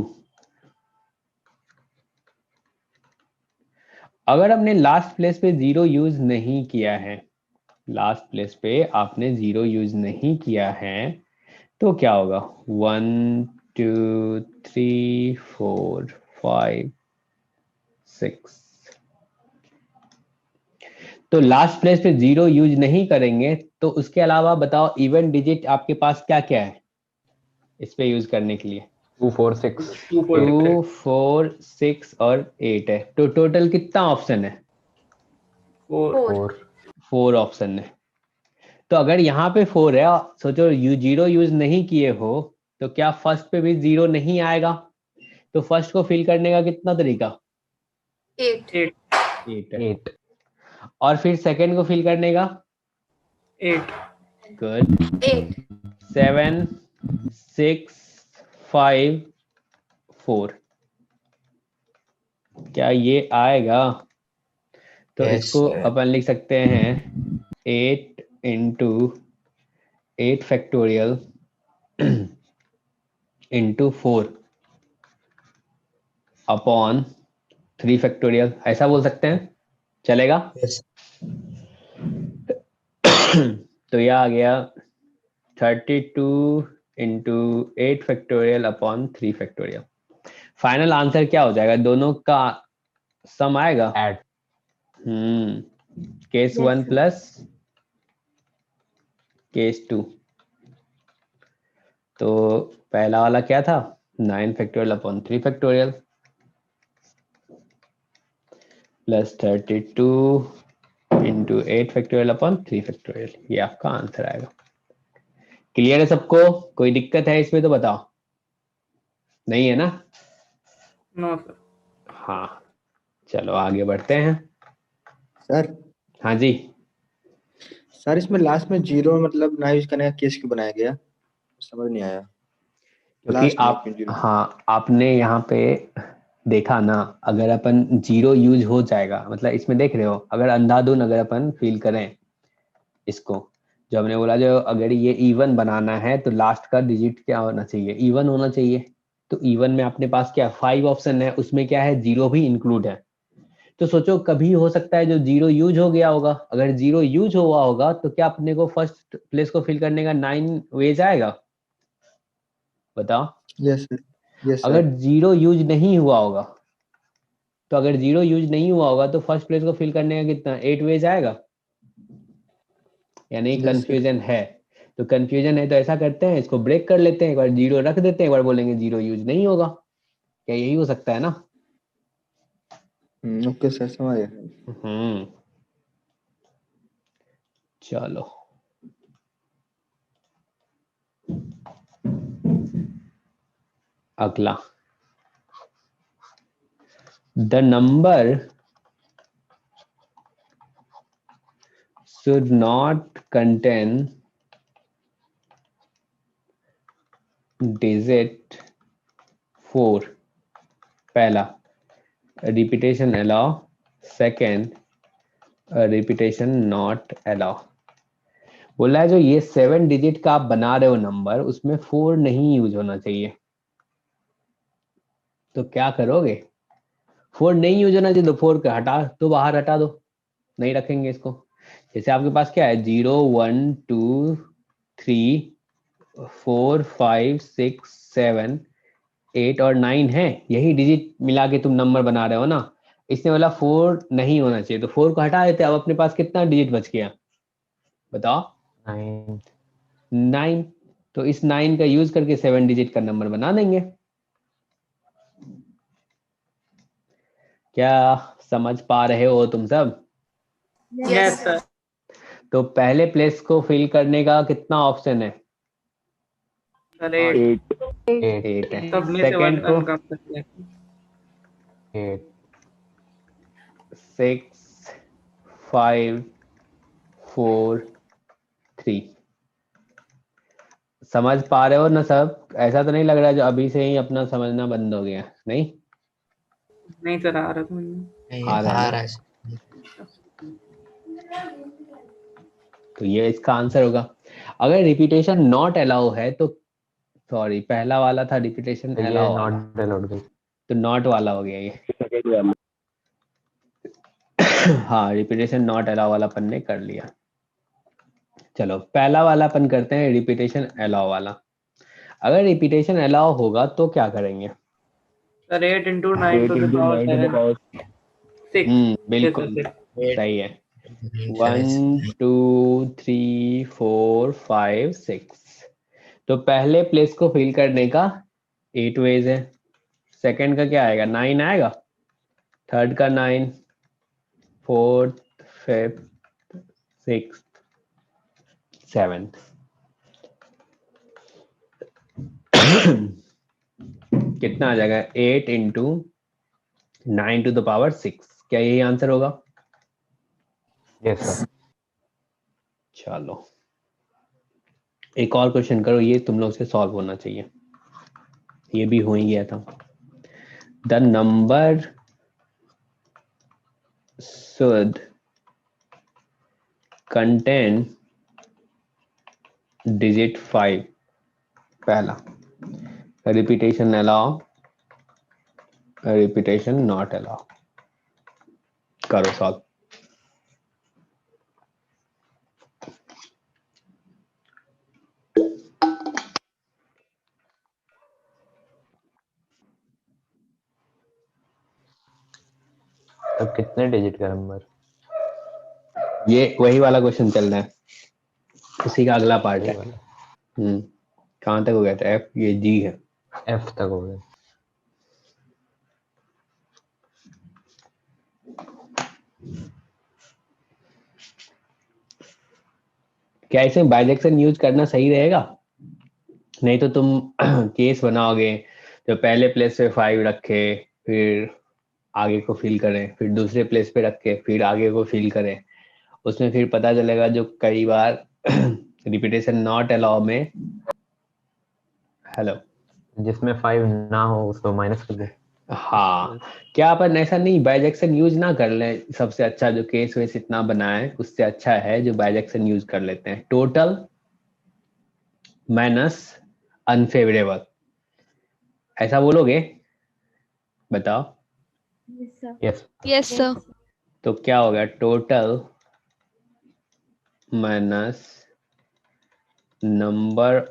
अगर हमने लास्ट प्लेस पे 0 यूज नहीं किया है, लास्ट प्लेस पे आपने 0 यूज नहीं किया है तो क्या होगा? 1 2 3 4 5 6। तो लास्ट प्लेस पे 0 यूज नहीं करेंगे तो उसके अलावा बताओ इवन डिजिट आपके पास क्या क्या है इस पे यूज करने के लिए? 2 4 6 2 4 6 और 8 है। तो टोटल कितना ऑप्शन है? 4 ऑप्शन है। तो अगर यहाँ पे 4 है, सोचो 0 यूज नहीं किए हो तो क्या फर्स्ट पे भी 0 नहीं आएगा? तो फर्स्ट को फिल करने का कितना तरीका? 8। और फिर सेकंड को फिल करने का? 8। गुड। 7 6 5 4। क्या ये आएगा? तो इसको अपन लिख सकते हैं 8 into 8 factorial into 4 upon 3 factorial, ऐसा बोल सकते हैं, चलेगा? तो यह आ गया 32 into 8 factorial upon 3 factorial. Final answer क्या हो जाएगा? दोनों का सम आएगा? ऐड। Case 1 plus case 2। तो पहला वाला क्या था? 9 factorial upon 3 factorial plus 32 into 8 factorial upon 3 factorial. ये आपका आंसर आएगा। क्लियर है सबको? कोई दिक्कत है इसमें तो बताओ। नहीं है ना? No sir. हाँ, चलो आगे बढ़ते हैं। सर। हाँ जी सर, इसमें लास्ट में 0 मतलब ना यूज करने का केस क्यों बनाया गया? समझ नहीं आया। क्योंकि आप, हाँ, आपने यहाँ पे देखा ना, अगर अपन 0 यूज हो जाएगा, मतलब इसमें देख रहे हो, अगर अंधाधुन अगर अपन फील करें इसको, जो हमने बोला, जो अगर ये इवन बनाना है तो लास्ट का डिजिट क्या होना चाहिए, इवन होना चाहिए। तो इवन में अपने पास क्या 5 ऑप्शन है, उसमें क्या है 0 भी इंक्लूड है। तो सोचो कभी हो सकता है जो 0 यूज हो गया होगा, अगर 0 यूज हुआ होगा तो क्या अपने को फर्स्ट प्लेस को फिल करने का 9 वेज आएगा, बताओ। यस सर, यस अगर सर। 0 यूज नहीं हुआ होगा, तो अगर 0 यूज नहीं हुआ होगा तो फर्स्ट प्लेस को फिल करने का कितना 8 वेज आएगा, यानी यस सर। कंफ्यूजन है। तो कंफ्यूजन है तो ऐसा करते हैं, इसको ब्रेक कर लेते हैं, एक बार 0 रख देते हैं, एक बार बोलेंगे 0 यूज नहीं होगा। क्या यही हो सकता है ना? ओके सर, समझ गया। चलो अगला, the number should not contain digit 4, पहला repetition allow, second repetition not allow. बोला है जो ये 7 डिजिट का आप बना रहे हो नंबर, उसमें 4 नहीं यूज होना चाहिए। तो क्या करोगे? 4 नहीं यूज होना चाहिए तो 4 का हटा तो बाहर हटा दो, नहीं रखेंगे इसको। जैसे आपके पास क्या है 0 1 2 3 4 5 6 7 8 और 9 है, यही डिजिट मिला के तुम नंबर बना रहे हो ना। इसने बोला 4 नहीं होना चाहिए तो 4 को हटा देते। अब अपने पास कितना डिजिट बच गया बताओ? 9। तो इस 9 का यूज करके 7 डिजिट का नंबर बना देंगे। क्या समझ पा रहे हो तुम सब? Yes sir. तो पहले प्लेस को फिल करने का कितना ऑप्शन है? सर 8 8 है। सब में से सेकंड को वन कम सकते हैं। 6 5 4 3। समझ पा रहे हो ना सब? ऐसा तो नहीं लग रहा है जो अभी से ही अपना समझना बंद हो गया? नहीं नहीं सर, आ रहा था मुझे। आ रहा है तो ये इसका आंसर होगा। अगर रिपीटेशन नॉट अलाउ है तो, सॉरी पहला वाला था रिपीटेशन अलाउ वाला, तो नॉट वाला हो गया ये। हाँ रिपीटेशन नॉट अलाउ वाला अपन ने कर लिया। चलो पहला वाला अपन करते हैं रिपीटेशन अलाउ वाला। अगर रिपीटेशन अलाउ होगा तो क्या करेंगे? Sir 8 into 9 to the power 7 6। बिल्कुल सही है। 1 2 3 4 5 6। तो पहले प्लेस को फिल करने का 8 वेज है। सेकंड का क्या आएगा 9 आएगा, थर्ड का 9, फोर्थ फिफ्थ सिक्स्थ सेवेंथ। कितना आ जाएगा 8 into 9 to the power 6। क्या यही आंसर होगा? Yes sir. चलो एक और क्वेश्चन करो, ये तुम लोग से सॉल्व होना चाहिए, ये भी हो ही गया था। The number should contain digit 5, पहला repetition allow, repetition not allow. करो सॉल्व। तो कितने डिजिट का नंबर? ये वही वाला क्वेश्चन चल रहा है, उसी का अगला पार्ट है। कहाँ तक हो गया था? एफ, ये जी है। एफ तक हो गया। क्या इसमें बाइजेक्शन यूज करना सही रहेगा? नहीं तो तुम केस बनाओगे जो पहले प्लेस पे 5 रखे, फिर आगे को फिल करें, फिर दूसरे प्लेस पे रखे, फिर आगे को फिल करें। उसमें फिर पता चलेगा जो कई बार रिपीटेशन नॉट अलाउ में, हेलो, जिसमें 5 ना हो उसको माइनस कर दो। हाँ, क्या अपन ऐसा नहीं बाइजेक्शन यूज ना कर लें? सबसे अच्छा जो केस वेस इतना बना है उससे अच्छा है जो बाइजेक्शन यूज कर लेते हैं। टोटल माइनस अनफेवरेबल, ऐसा बोलोगे? बताओ। Yes yes sir. तो क्या होगा? टोटल माइनस नंबर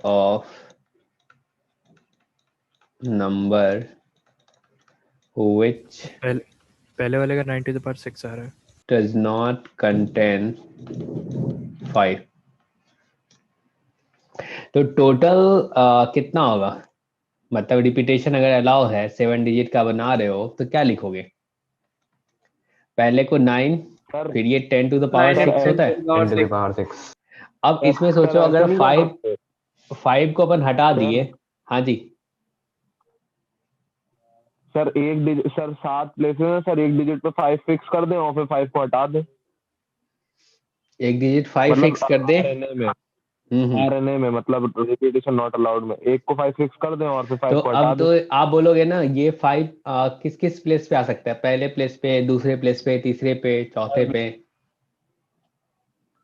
which पहले वाले का 9 to the power 6 आ रहा है। does not contain 5। तो टोटल कितना होगा? मतलब रिपीटेशन अगर अलाउ है 7 डिजिट का बना रहे हो तो क्या लिखोगे? पहले को 9, फिर ये 10 to the power 6 होता है। 10 to the power 6। अब इसमें सोचो अगर 5 को अपन हटा दिए। हाँ जी सर, एक डिजिट सर 7 प्लेसेस में सर, एक डिजिट पे 5 फिक्स कर दें और फिर 5 को हटा दें। एक डिजिट 5 फिक्स कर दे आरएनए में मतलब रिपीटेशन नॉट अलाउड में एक को 5 फिक्स कर दें और फिर 5 तो को हटा अब दें। तो आप बोलोगे ना ये 5 किस किस प्लेस पे आ सकता है? पहले प्लेस पे, दूसरे प्लेस पे, तीसरे पे, चौथे पे।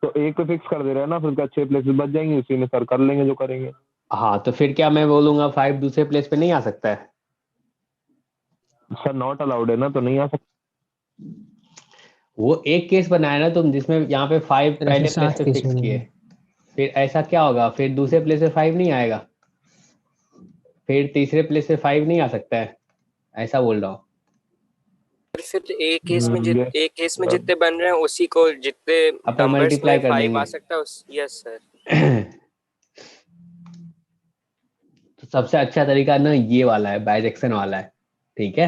तो एक पे फिक्स कर दे रहे हैं ना, फिर क्या 6 प्लेसेस बच जाएंगे, उसी में सर कर लेंगे जो करेंगे। हाँ, तो फिर क्या मैं बोलूंगा 5 दूसरे प्लेस पे नहीं आ सकता है? सर नॉट अलाउड है ना, तो नहीं आ सकता। वो एक केस बनाया ना तुम जिसमें यहाँ पे 5 पहले प्लेस पे फिक्स किए, फिर ऐसा क्या होगा? फिर दूसरे प्लेस पे 5 नहीं आएगा, फिर तीसरे प्लेस पे 5 नहीं आ सकता है, ऐसा बोल रहा हूँ। फिर एक केस में जितने बन रहे हैं उसी को जितने अपन नंबर्स मल्टीप्लाई में कर 5 देंगे। आ सकता है यस सर। तो सबसे अच्छा तरीका ना ये वाला है, बाइजेक्शन वाला है। ठीक है,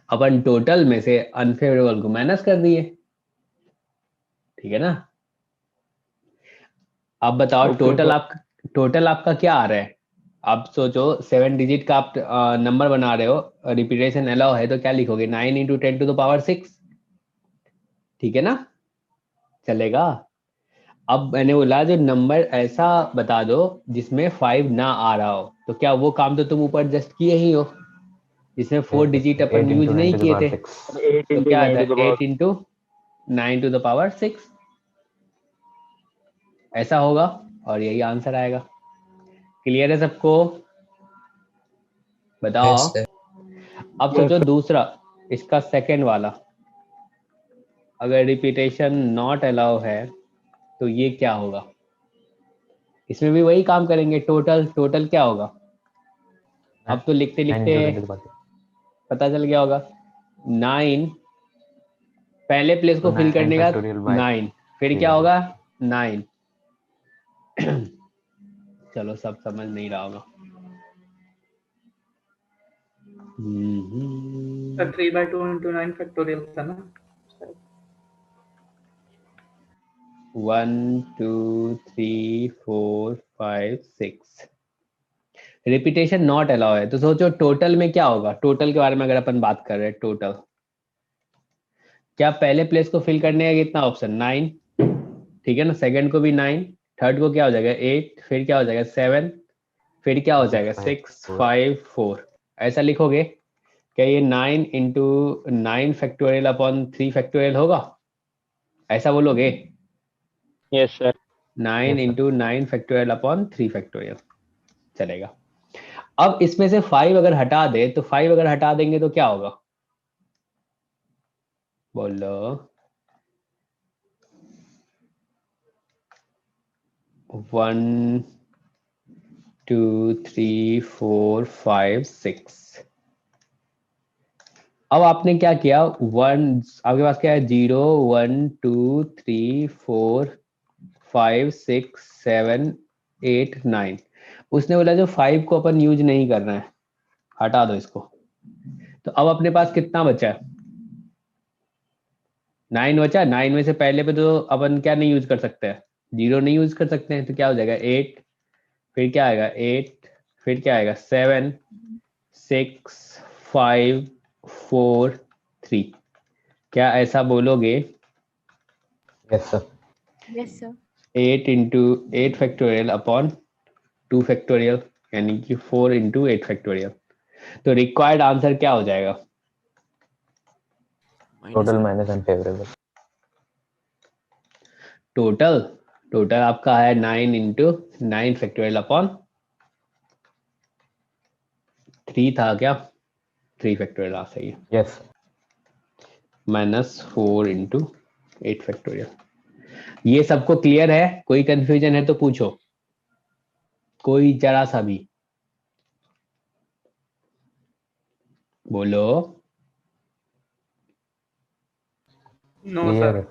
अपन टोटल में से अनफेवरेबल को माइनस कर दिए। ठीक है ना? अब बताओ टोटल आपका क्या आ रहा है? आप सोचो 7 डिजिट का आप नंबर बना रहे हो, रिपीटेशन अलाउ है तो क्या लिखोगे? 9 into 10 to the power 6। ठीक है ना? चलेगा? अब मैंने बोला जो नंबर ऐसा बता दो जिसमें 5 ना आ रहा हो, तो क्या वो काम तो तुम ऊपर जस्ट किए ही हो जिसमें 4 डिजिट अपन यूज नहीं किए थे। तो क्या आता है? 8 into 9 to the power 6 ऐसा होगा और यही आंसर आएगा। क्लियर है सबको? बताओ। अब सोचो दूसरा, इसका सेकंड वाला, अगर रिपीटेशन नॉट अलाउ है तो ये क्या होगा? इसमें भी वही काम करेंगे। टोटल क्या होगा? अब तो लिखते लिखते पता चल गया होगा। 9 पहले प्लेस को फिल करने का 9, फिर क्या होगा? 9। चलो सब समझ नहीं रहा होगा। 3/2 into 9 factorial था ना। 1 2 3 4 5 6 रिपीटेशन नॉट अलाउ है। तो सोचो टोटल में क्या होगा? टोटल के बारे में अगर अपन बात कर रहे हैं, टोटल क्या पहले प्लेस को फिल करने का कितना ऑप्शन? 9। ठीक है ना? सेकंड को भी 9, थर्ड को क्या हो जाएगा? 8, फिर क्या हो जाएगा? 7, फिर क्या हो जाएगा? 6 5 4। ऐसा लिखोगे? क्या ये 9 into 9 फैक्टोरियल अपॉन 3 फैक्टोरियल होगा? ऐसा बोलोगे? Yes sir. 9 into 9 factorial upon 3 factorial चलेगा। अब इसमें से 5 अगर हटा दे तो 5 अगर हटा देंगे तो क्या होगा? बोलो। 1 2 3 4 5 6। अब आपने क्या किया? 1 आपके पास क्या है? 0 1 2 3 4 5 6 7 8 9। उसने बोला जो 5 को अपन यूज नहीं करना है, हटा दो इसको। तो अब अपने पास कितना बचा है? 9 बचा। 9 में से पहले पे तो अपन क्या नहीं यूज कर सकते हैं? 0 नहीं यूज कर सकते हैं। तो क्या हो जाएगा? 8, फिर क्या आएगा? 8, फिर क्या आएगा? 7 6 5 4 3। क्या ऐसा बोलोगे? Yes sir. Yes sir. 8 into 8 factorial upon 2 factorial यानी कि 4 into 8 फैक्टोरियल। तो रिक्वायर्ड आंसर क्या हो जाएगा? Total minus unfavourable. टोटल आपका है 9 इंटू 9 फैक्टोरियल अपॉन 3 था क्या? 3 फैक्टोरियल सही है। यस। -4 into 8 factorial. ये सबको क्लियर है? कोई कंफ्यूजन है तो पूछो, कोई जरा सा भी बोलो। No sir.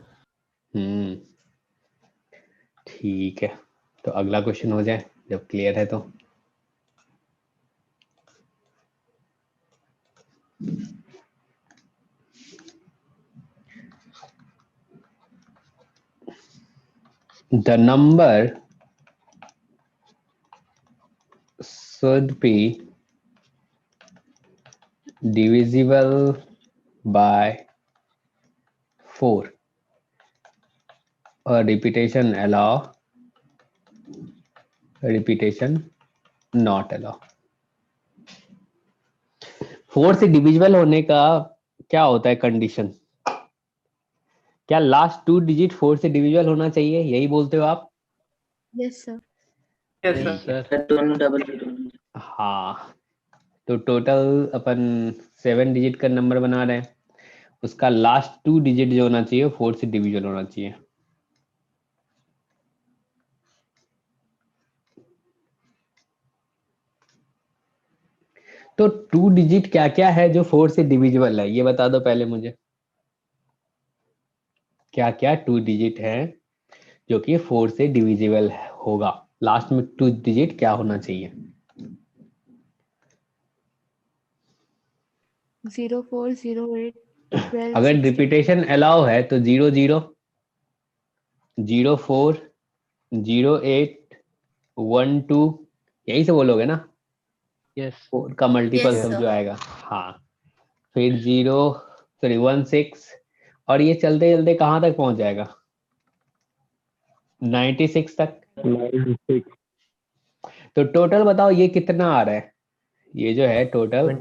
ठीक है, तो अगला क्वेश्चन हो जाए जब क्लियर है तो। The number should be divisible by 4 or repetition allow, repetition not allow। 4 से डिविजिबल होने का क्या होता है कंडीशन? क्या लास्ट 2 डिजिट 4 से डिविजिबल होना चाहिए, यही बोलते हो आप? Yes sir. Yes sir. दोनों डबल। हाँ, तो टोटल अपन 7 डिजिट का नंबर बना रहे हैं, उसका लास्ट 2 डिजिट जो होना चाहिए 4 से डिविजिबल होना चाहिए। तो 2 डिजिट क्या क्या है जो 4 से डिविजिबल है, ये बता दो पहले मुझे। क्या क्या 2 डिजिट है जो कि 4 से डिविजिबल होगा? लास्ट में 2 डिजिट क्या होना चाहिए? 0 4 0 8 12 अगर 16। रिपीटेशन अलाउ है तो 0 0 0 4 0 8 1 2 यही से बोलोगे ना? यस। 4 का मल्टीपल Yes, सब sir. जो आएगा। हाँ, फिर 1 6 और ये चलते चलते कहाँ तक पहुंच जाएगा? 96 तक। 96। तो टोटल बताओ ये कितना आ रहा है? ये जो है टोटल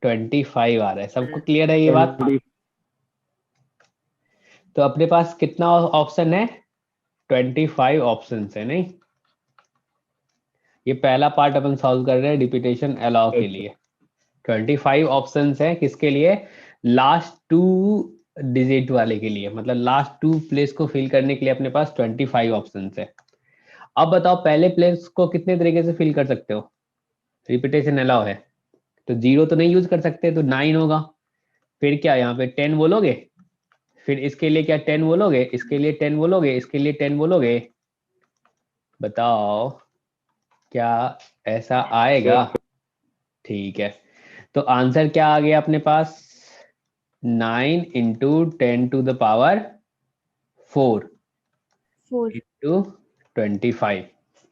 25 आ रहा है। सबको क्लियर है ये बात? तो अपने पास कितना ऑप्शन है? 25 ऑप्शन है, नहीं? ये पहला पार्ट अपन सॉल्व कर रहे हैं रिपीटेशन अलाउ के लिए। 25 ऑप्शंस है किसके लिए? लास्ट 2 डिजिट वाले के लिए, मतलब लास्ट 2 प्लेस को फिल करने के लिए अपने पास 25 ऑप्शंस है। अब बताओ पहले प्लेस को कितने तरीके से फिल कर सकते हो? रिपीटेशन अलाउ है तो 0 तो नहीं यूज कर सकते, तो 9 होगा। फिर क्या यहाँ पे 10 बोलोगे? फिर इसके लिए क्या 10 बोलोगे? इसके लिए 10 बोलोगे? इसके लिए 10 बोलोगे? बताओ क्या ऐसा आएगा? ठीक है, तो आंसर क्या आ गया अपने पास? 9 into 10 to the power 4 into 25।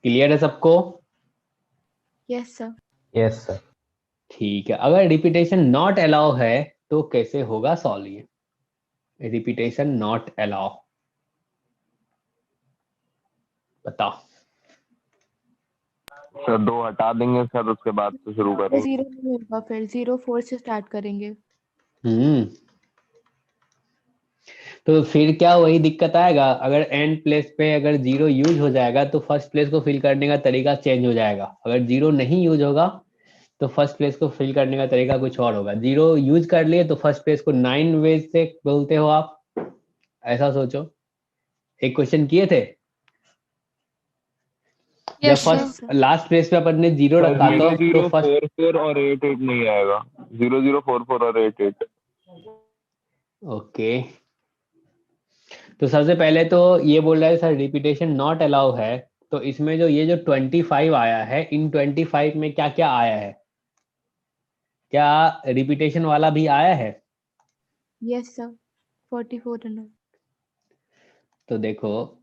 Clear है सबको? Yes sir. Yes sir. ठीक है, अगर रिपीटेशन नॉट अलाउ है तो कैसे होगा सॉल्व? ये रिपीटेशन नॉट अलाउ बताओ। सर 2 हटा देंगे सर, उसके बाद से शुरू करेंगे। 0 नहीं होगा, फिर 0 4 से स्टार्ट करेंगे। तो फिर क्या वही दिक्कत आएगा? अगर एंड प्लेस पे अगर 0 यूज हो जाएगा तो फर्स्ट प्लेस को फिल करने का तरीका चेंज हो जाएगा। अगर 0 नहीं यूज होगा तो फर्स्ट प्लेस को फिल करने का तरीका कुछ और होगा। 0 यूज कर लिए तो फर्स्ट प्लेस को 9 वेज से बोलते हो आप, ऐसा सोचो। एक क्वेश्चन किए थे जब फर्स्ट लास्ट प्लेस पे अपन ने 0 रखा तो फर्स्ट 44 और 88 नहीं आएगा। 0044 और 88। ओके, तो सबसे पहले तो ये बोल रहा है सर रिपीटेशन नॉट अलाउ है, तो इसमें जो ये जो 25 आया है, इन 25 में क्या क्या आया है? क्या रिपीटेशन वाला भी आया है? यस सर, 44 है। तो देखो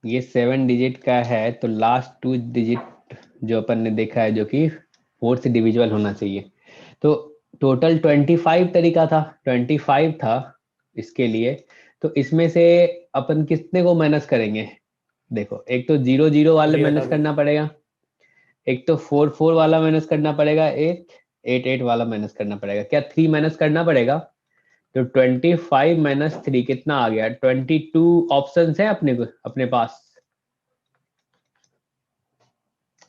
ये 7 डिजिट का है, तो लास्ट 2 डिजिट जो अपन ने देखा है जो कि 4 से डिविजिबल होना चाहिए। तो टोटल 25 तरीका था, 25 था इसके लिए। तो इसमें से अपन कितने को माइनस करेंगे? देखो एक तो 0 0 वाले माइनस करना पड़ेगा, एक तो 4 4 वाला माइनस करना पड़ेगा, एक 8 8 वाला माइनस करना पड़ेगा। क्या 3 माइनस करना पड़ेगा? तो 25 माइनस 3 कितना आ गया? 22 ऑप्शंस है अपने पास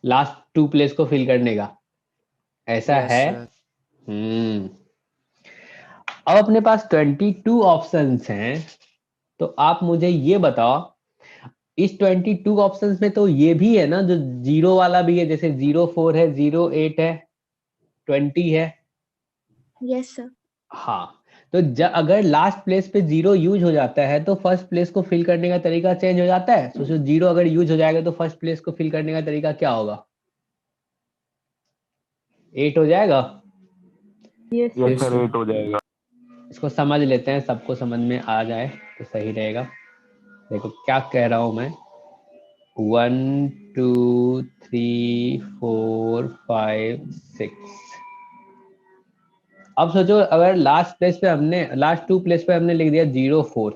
लास्ट 2 प्लेस को फिल करने का, ऐसा Yes, है? sir. अब अपने पास 22 ऑप्शंस हैं, तो आप मुझे ये बताओ, इस 22 ऑप्शंस में तो ये भी है ना जो 0 वाला भी है, जैसे 04 है, 08 है, 20 है। Yes sir. हाँ, तो अगर लास्ट प्लेस पे 0 यूज हो जाता है तो फर्स्ट प्लेस को फिल करने का तरीका चेंज हो जाता है। सोचो 0 अगर यूज हो जाएगा तो फर्स्ट प्लेस को फिल करने का तरीका क्या होगा? 8 हो जाएगा। यस सर 8 हो जाएगा। इसको समझ लेते हैं, सबको समझ में आ जाए तो सही रहेगा। देखो क्या कह रहा हूं मैं, 1 2 3 4 5 6। अब सोचो अगर लास्ट 2 प्लेस पे हमने लिख दिया 04,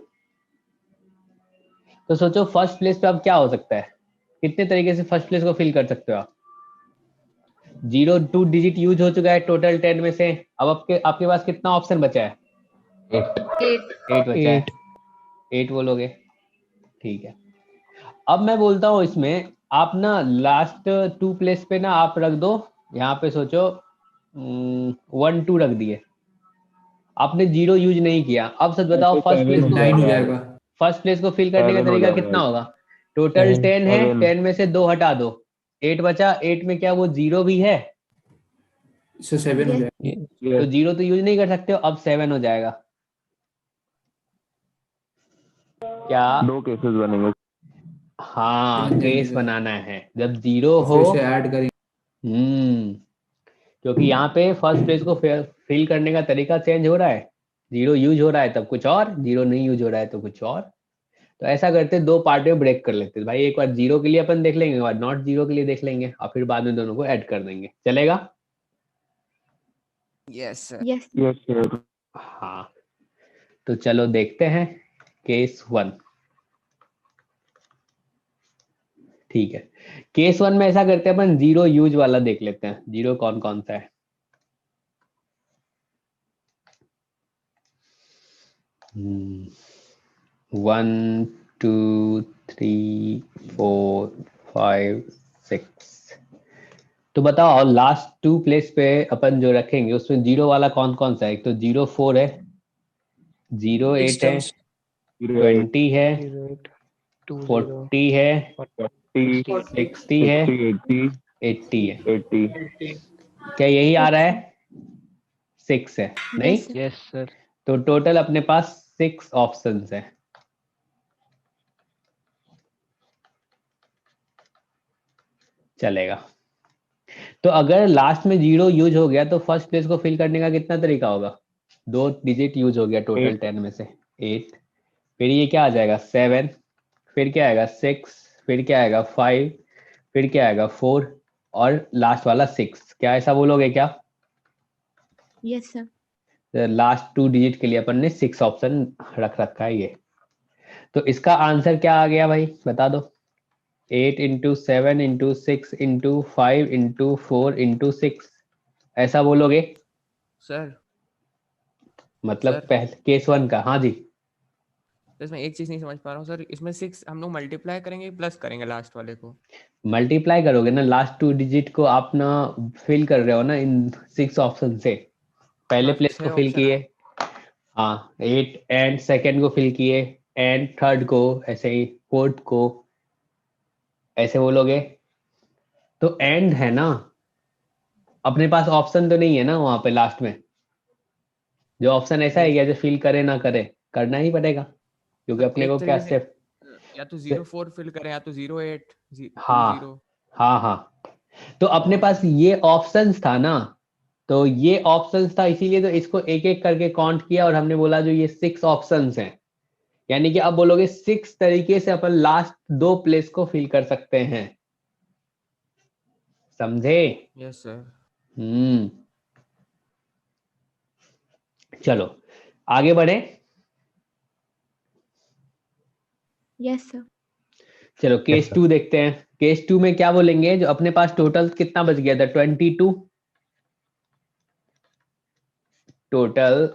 तो सोचो फर्स्ट प्लेस पे अब क्या हो सकता है? कितने तरीके से फर्स्ट प्लेस को फिल कर सकते हो आप? 2 डिजिट यूज हो चुका है टोटल 10 में से। अब आपके पास कितना ऑप्शन बचा है? 8 बचा है। 8 बोलोगे, ठीक है। अब मैं बोलता हूँ इसमें आप ना लास्ट 2 प्लेस पे ना आप रख दो, यहाँ पे सोचो 1 2 रख दिए, आपने 0 यूज नहीं किया। अब सच बताओ फर्स्ट प्लेस को फिल करने का तरीका कितना होगा? टोटल 10 है, 10 में से 2 हटा दो, 8 बचा। 8 में क्या वो 0 भी है? 7 हो जाएगा। तो 0 तो यूज नहीं कर सकते हो, अब 7 हो जाएगा। क्या 2 केसेस बनेंगे? हाँ, केस बनाना है जब 0 हो ऐड करेंगे। क्योंकि यहाँ पे फर्स्ट प्लेस को फिल करने का तरीका चेंज हो रहा है। 0 यूज हो रहा है तब कुछ और, 0 नहीं यूज हो रहा है तो कुछ और। तो ऐसा करते 2 पार्ट में ब्रेक कर लेते भाई। एक बार 0 के लिए अपन देख लेंगे, एक बार नॉट 0 के लिए देख लेंगे, और फिर बाद में दोनों को ऐड कर देंगे। चलेगा? Yes, sir. Yes yes sir. हाँ, तो चलो देखते हैं केस 1। ठीक है, केस 1 में ऐसा करते हैं अपन 0 यूज वाला देख लेते हैं। 0 कौन कौन सा है? 1 2 3 4 5 6। तो बताओ लास्ट 2 प्लेस पे अपन जो रखेंगे उसमें 0 वाला कौन कौन सा है? एक तो 04 है, 08 है, 20 है, 40 है, 60 है, 80 है। क्या यही आ रहा है? 6 है नहीं? Yes sir. तो टोटल अपने पास 6 ऑप्शंस है। चलेगा। तो अगर लास्ट में 0 यूज हो गया तो फर्स्ट प्लेस को फिल करने का कितना तरीका होगा? 2 डिजिट यूज हो गया टोटल 10 में से, 8। फिर ये क्या आ जाएगा? 7। फिर क्या आएगा? 6। फिर क्या आएगा? 5। फिर क्या आएगा? 4 और लास्ट वाला 6। क्या ऐसा बोलोगे क्या? Yes sir. लास्ट 2 डिजिट के लिए अपन ने 6 ऑप्शन रख रखा है ये। तो इसका आंसर क्या आ गया भाई, बता दो? 8 × 7 × 6 × 5 × 4 × 6, ऐसा बोलोगे? सर मतलब सर। पहले केस 1 का। हाँ जी, तो इसमें एक चीज नहीं समझ पा रहा हूँ सर। इसमें 6 हम लोग मल्टीप्लाई करेंगे प्लस करेंगे लास्ट वाले को? मल्टीप्लाई करोगे ना, लास्ट 2 डिजिट को आप ना फिल कर रहे हो ना इन 6 ऑप्शन से। पहले हाँ, प्लेस को 6 फिल ऑप्शन किए, है। हाँ 8, एंड सेकंड को फिल किए, एंड थर्ड को, ऐसे ही फोर्थ को, ऐसे बोलोगे? तो एंड है ना, अपने पास ऑप्शन तो नहीं है ना वहां पे लास्ट में। जो ऑप्शन ऐसा है क्या जो फिल करे ना करे, करना ही पड़ेगा क्योंकि अपने एक को क्या तरीके से स्टेप। या तो 04 फिल करें या तो 08 हाँ 20। हाँ, तो अपने पास ये ऑप्शंस था ना, तो ये ऑप्शंस था, इसीलिए तो इसको एक एक करके काउंट किया और हमने बोला जो ये 6 ऑप्शंस हैं, यानी कि अब बोलोगे 6 तरीके से अपन लास्ट 2 प्लेस को फिल कर सकते हैं। समझे? Yes sir. चलो आगे बढ़े। Yes sir. चलो केस 2 देखते हैं। केस 2 में क्या बोलेंगे? जो अपने पास टोटल कितना बच गया था? 22। टोटल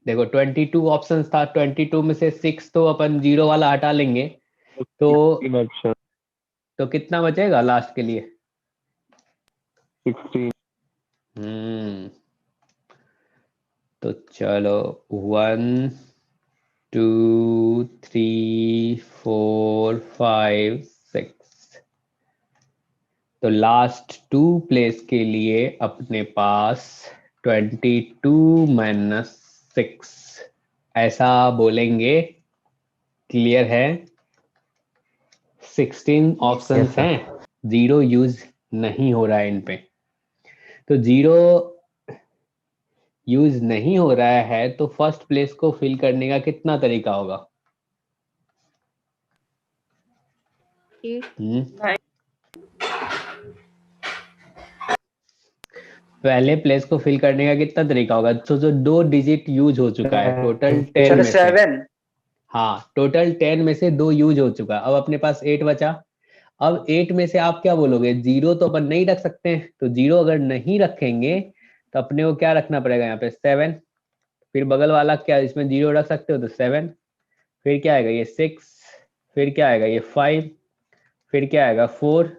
देखो 22 ऑप्शंस था, 22 में से 6 तो अपन जीरो वाला हटा लेंगे, तो कितना बचेगा लास्ट के लिए? 16। तो चलो 1 2 3 4 5 6, तो लास्ट 2 प्लेस के लिए अपने पास 22 माइनस 6 ऐसा बोलेंगे। क्लियर है? 16 ऑप्शंस हैं, जीरो यूज नहीं हो रहा है इन पे, तो जीरो यूज नहीं हो रहा है तो फर्स्ट प्लेस को फिल करने का कितना तरीका होगा? 8 पहले प्लेस को फिल करने का कितना तरीका होगा? तो जो 2 डिजिट यूज हो चुका है टोटल 10 में से, 7। हाँ टोटल 10 में से 2 यूज हो चुका, अब अपने पास 8 बचा। अब 8 में से आप क्या बोलोगे? जीरो तो अपन नहीं रख सकते हैं, तो जीरो अगर नहीं रखेंगे तो अपने को क्या रखना पड़ेगा यहाँ पे? 7, फिर बगल वाला क्या इसमें जीरो रख सकते हो तो 7, फिर क्या आएगा ये 6, फिर क्या आएगा ये 5, फिर क्या आएगा 4,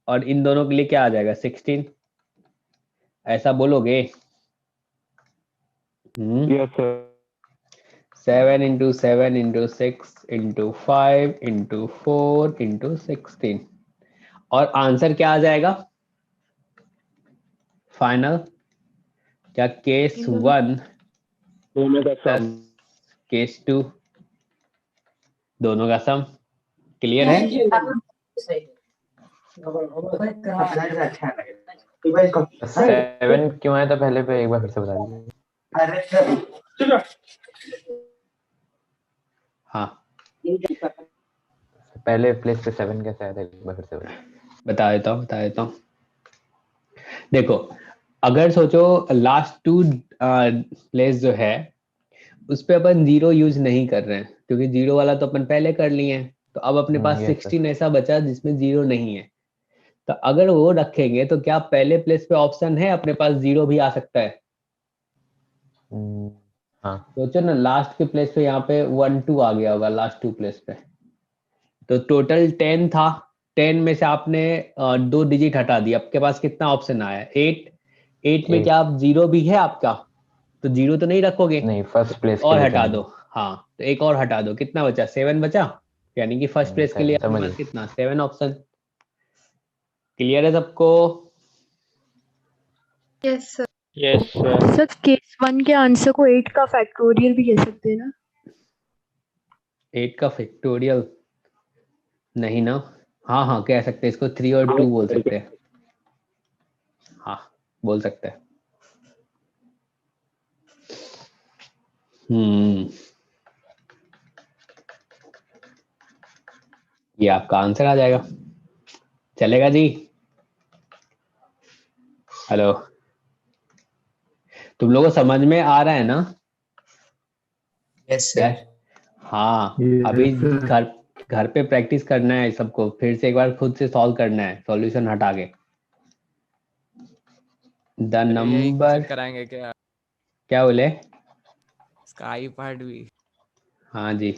और इन दोनों के लिए क्या आ जाएगा 16। ऐसा बोलोगे? Yes sir. 7 into 7 into 6 into 5 into 4 into 16, और आंसर क्या आ जाएगा फाइनल? क्या केस 1 दोनों का सम, केस 2 दोनों का सम? क्लियर है? 7 क्यों आया था पहले पे, एक बार फिर से बता दीजिए। हाँ पहले प्लेस पे 7 कैसे आया था, एक बार फिर से बता देता हूँ। देखो अगर सोचो लास्ट 2 प्लेस जो है उस पे अपन जीरो यूज नहीं कर रहे हैं, क्योंकि जीरो वाला तो अपन पहले कर लिए हैं, तो अब अपने पास 16 ऐसा बचा जिसमें जीरो नहीं है, तो अगर वो रखेंगे तो क्या पहले प्लेस पे ऑप्शन है अपने पास जीरो भी आ सकता है? हाँ सोचो ना, लास्ट के प्लेस पे यहाँ पे 1 2 आ गया होगा लास्ट 2 प्लेस पे, तो टोटल 10 था, 10 में से आपने 2 डिजिट हटा दिया, आपके पास कितना ऑप्शन आया? 8 में क्या आप जीरो भी है आपका? तो जीरो तो नहीं रखोगे, नहीं, फर्स्ट प्लेस और हटा दो। हाँ तो एक और हटा दो, कितना बचा? 7 बचा, यानी कि फर्स्ट प्लेस के लिए आपके पास कितना? 7 ऑप्शन। क्लियर है सबको? Yes sir. Yes sir. Sir case 1 के आंसर को 8 का फैक्टोरियल भी कह सकते हैं ना? 8 का फैक्टोरियल नहीं ना? हाँ हाँ कह सकते हैं, इसको 3 और 2 बोल सकते हैं। हाँ बोल सकते हैं। ये आपका आंसर आ जाएगा। चलेगा जी? हेलो, तुम लोगों को समझ में आ रहा है ना? Yes sir. हाँ अभी घर पे प्रैक्टिस करना है सबको, फिर से एक बार खुद से सॉल्व करना है सॉल्यूशन हटा के। द नंबर कराएंगे क्या? क्या बोले? स्काई पार्ट भी। हाँ जी,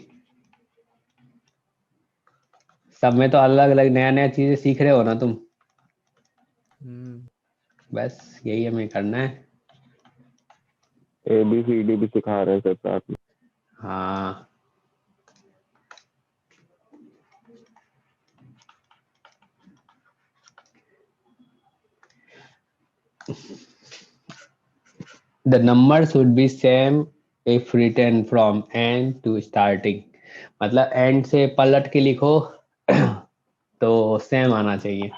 सब में तो अलग अलग नया नया चीजें सीख रहे हो ना तुम। बस यही हमें करना है। ABCD भी सिखा रहे हैं सर साथ में। हाँ the number should be same if written from end to starting, मतलब end से पलट के लिखो तो सेम आना चाहिए।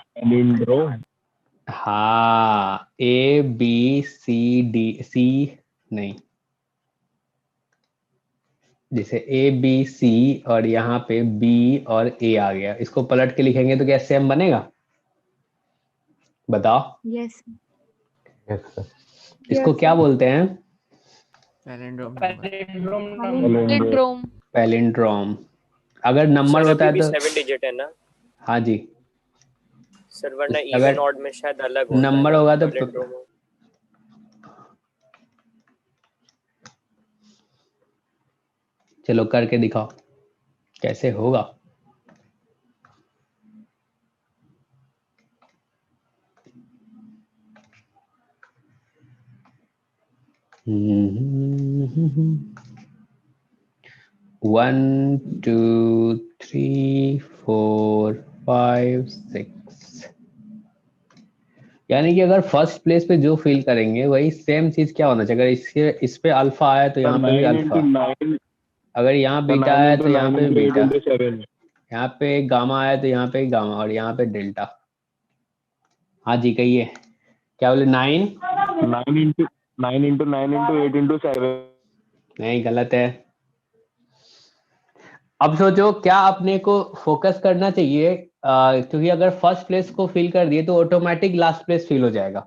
हाँ ABCD नहीं, जैसे ABC और यहाँ पे B और A आ गया, इसको पलट के लिखेंगे तो क्या सेम बनेगा? बताओ। यस इसको क्या बोलते हैं? पैलिंड्रोम। अगर नंबर सर होता अभी है भी तो 7 डिजिट है ना हाँ जी, सर, वरना अगर इवन ऑड में शायद अलग होता है नंबर ना होगा तो palindrome में। चलो करके दिखाओ कैसे होगा। One two three four five six, यानी कि अगर फर्स्ट प्लेस पे जो फिल करेंगे वही सेम चीज क्या होना चाहिए। अगर इसके इस पे अल्फा आया तो यहाँ पे भी 9 अल्फा, into 9 अगर यहाँ बीटा 9 आया into तो यहाँ 9 पे into 8 बीटा, into 7 यहाँ पे गामा आया तो यहाँ पे गामा, और यहाँ पे डेल्टा। हाँ जी कहिए क्या बोले। 9 9 into 9 into 9 into 8 into 7। नहीं, गलत है। अब सोचो क्या अपने को फोकस करना चाहिए, क्योंकि अगर फर्स्ट प्लेस को फिल कर दिए तो ऑटोमेटिक लास्ट प्लेस फिल हो जाएगा।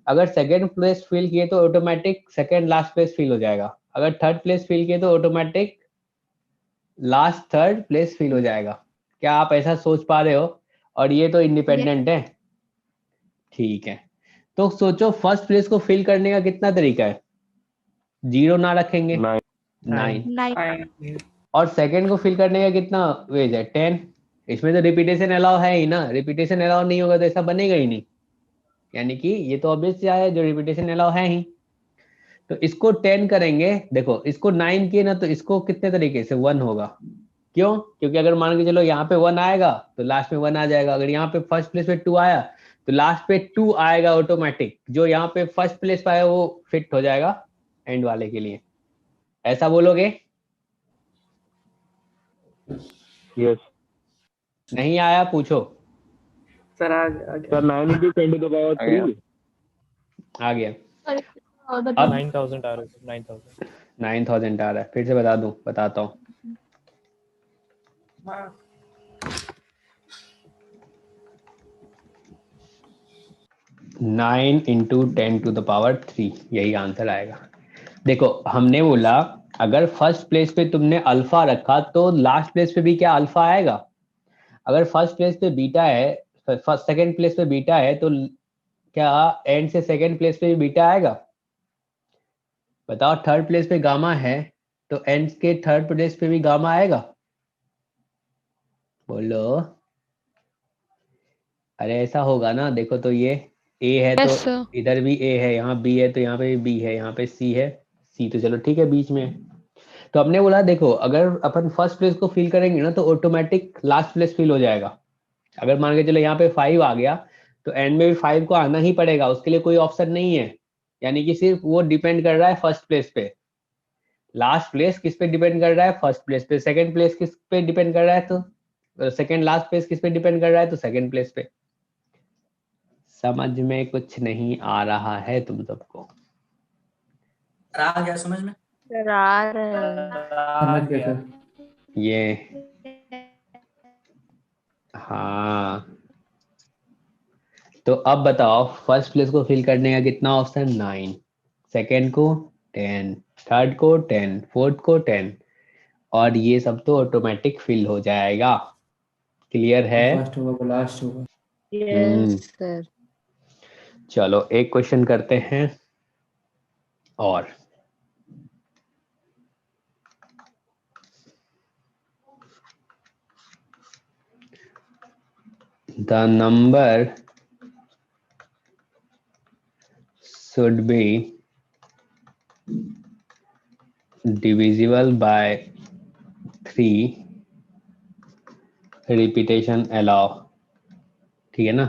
अगर सेकंड प्लेस फिल किए तो automatic second last place fill हो जाएगा। अगर थर्ड प्लेस फिल किए तो automatic last third place fill हो जाएगा। क्या आप ऐसा सोच पा रहे हो? और ये तो इंडिपेंडेंट है। ठीक है, तो सोचो फर्स्ट प्लेस को फिल करने का कितना तरीका है। 0 ना रखेंगे 9, और सेकंड को फिल करने का कितना वेज है 10। इसमें तो रिपीटेशन अलाउ है ही ना, रिपीटेशन अलाउ नहीं होगा तो ऐसा बनेगा ही नहीं। यानी कि ये तो ऑब्वियस है जो रिपीटेशन अलाउ है ही। तो इसको 10 करेंगे, देखो इसको 9 किए ना तो इसको कितने तरीके से 1 होगा। क्यों? क्योंकि अगर मान के चलो यहाँ पे 1 आएगा तो लास्ट में 1 आ जाएगा। अगर यहाँ पे फर्स्ट प्लेस पे 2 आया तो लास्ट पे 2 आएगा ऑटोमेटिक। जो यहाँ पे फर्स्ट प्लेस पे आया वो फिट हो जाएगा एंड वाले के लिए। ऐसा बोलोगे? यस। नहीं आया पूछो। सर आ गया sir 9 into 10 to the power 3। आ गया। अब 9000 आ रहा है, 9000 9000 आ रहा है। फिर से बताता हूँ। Nine into 10 to the power 3, यही आंसर आएगा। देखो हमने बोला अगर फर्स्ट प्लेस पे तुमने अल्फा रखा तो लास्ट प्लेस पे भी क्या अल्फा आएगा। अगर फर्स्ट प्लेस पे बीटा है, फर्स्ट सेकंड प्लेस पे बीटा है तो क्या एंड से सेकंड प्लेस पे भी बीटा आएगा। बताओ थर्ड प्लेस पे गामा है तो एंड के थर्ड प्लेस पे भी गामा आएगा। बोलो। अरे ऐसा होगा ना। देखो तो ये ए है Yes, तो sir. इधर भी ए है, यहाँ बी है तो यहाँ पे भी बी है, यहाँ पे सी है, सी तो चलो ठीक है बीच में है। तो हमने बोला देखो अगर अपन फर्स्ट प्लेस को फिल करेंगे ना तो ऑटोमेटिक लास्ट प्लेस फिल हो जाएगा। अगर मान के चलो यहाँ पे 5 आ गया तो एंड में भी 5 को आना ही पड़ेगा, उसके लिए कोई ऑप्शन नहीं है। यानी कि सिर्फ वो डिपेंड कर रहा है फर्स्ट प्लेस पे। लास्ट प्लेस किस पे डिपेंड कर रहा है? फर्स्ट प्लेस पे। सेकंड प्लेस किस पे डिपेंड कर रहा है? तो सेकंड लास्ट प्लेस किस पे डिपेंड कर रहा है? तो सेकंड प्लेस पे। समझ में कुछ नहीं आ रहा है तुम सबको? आ गया समझ में? समझ गया सर। ये हाँ, तो अब बताओ फर्स्ट प्लेस को फिल करने का कितना ऑप्शन? 9, सेकंड को 10, थर्ड को 10, फोर्थ को 10, और ये सब तो ऑटोमेटिक फिल हो जाएगा। क्लियर है? फर्स्ट होगा वो लास्ट होगा। Yes, sir. चलो एक क्वेश्चन करते हैं और the number should be divisible by 3 repetition allow। ठीक है ना?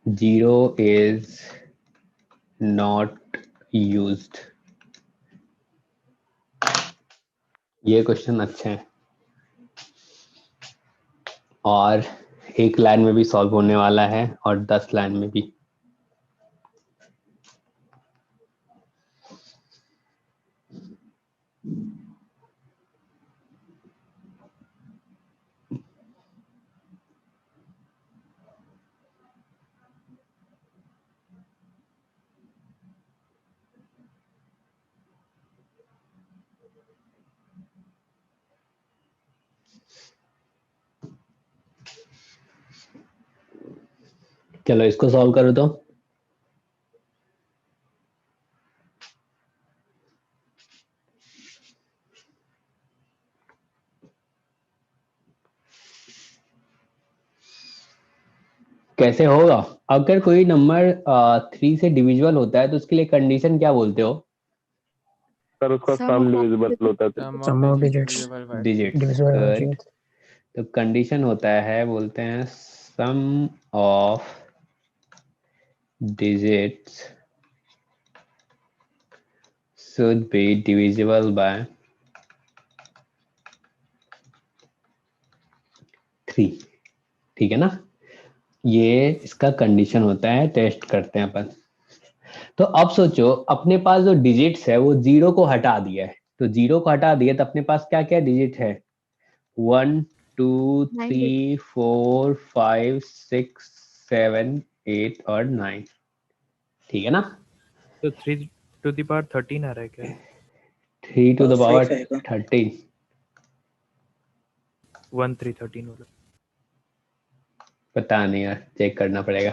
0 is not used। ये क्वेश्चन अच्छे हैं और एक लाइन में भी सॉल्व होने वाला है और 10 लाइन में भी। चलो इसको सॉल्व करो तो। कैसे होगा? अगर कोई नंबर 3 से डिविजिबल होता है तो उसके लिए कंडीशन क्या बोलते हो? सर उसका सम डिविजिबल होता है Sum of digits. Digits. Divisible होना चाहिए। तो कंडीशन होता है, बोलते हैं सम of digits should be divisible by 3। ठीक है ना? ये इसका कंडीशन होता है, टेस्ट करते हैं अपन। तो अब सोचो अपने पास जो डिजिट्स है वो 0 को हटा दिया है, तो 0 को हटा दिया तो अपने पास क्या क्या डिजिट है? 1 2 3 4 5 6 7 8 और 9। ठीक है ना? तो 3 to the power 13 आ रहा है क्या? 3 to the power 13 1 3 13 वाला। पता नहीं यार, चेक करना पड़ेगा,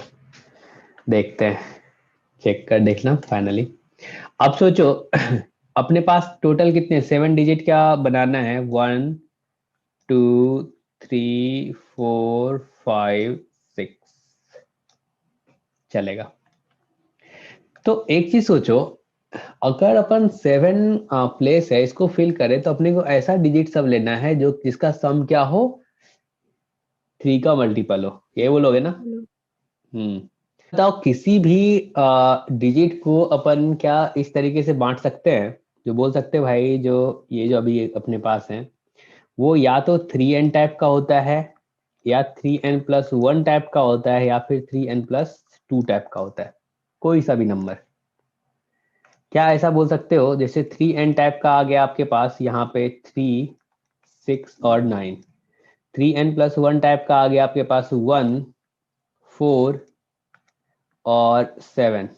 देखते हैं, चेक कर देखना फाइनली। अब सोचो अपने पास टोटल कितने 7 डिजिट क्या बनाना है? 1 2 3 4 5 6 चलेगा। तो एक चीज सोचो, अगर अपन 7 प्लेस है इसको फिल करें तो अपने को ऐसा डिजिट सब लेना है जो जिसका सम क्या हो? 3 का मल्टीपल हो। ये बोलोगे ना? बताओ किसी भी डिजिट को अपन क्या इस तरीके से बांट सकते हैं, जो बोल सकते हैं भाई जो ये जो अभी अपने पास है वो या तो 3n टाइप का होता है, या 3n+1 टाइप का होता है, या फिर 3n+2 टाइप का होता है, कोई सा भी नंबर। क्या ऐसा बोल सकते हो? जैसे 3n टाइप का आ गया आपके पास यहाँ पे 3 6 और 9, 3n+1 टाइप का आ गया आपके पास 1 4 और 7।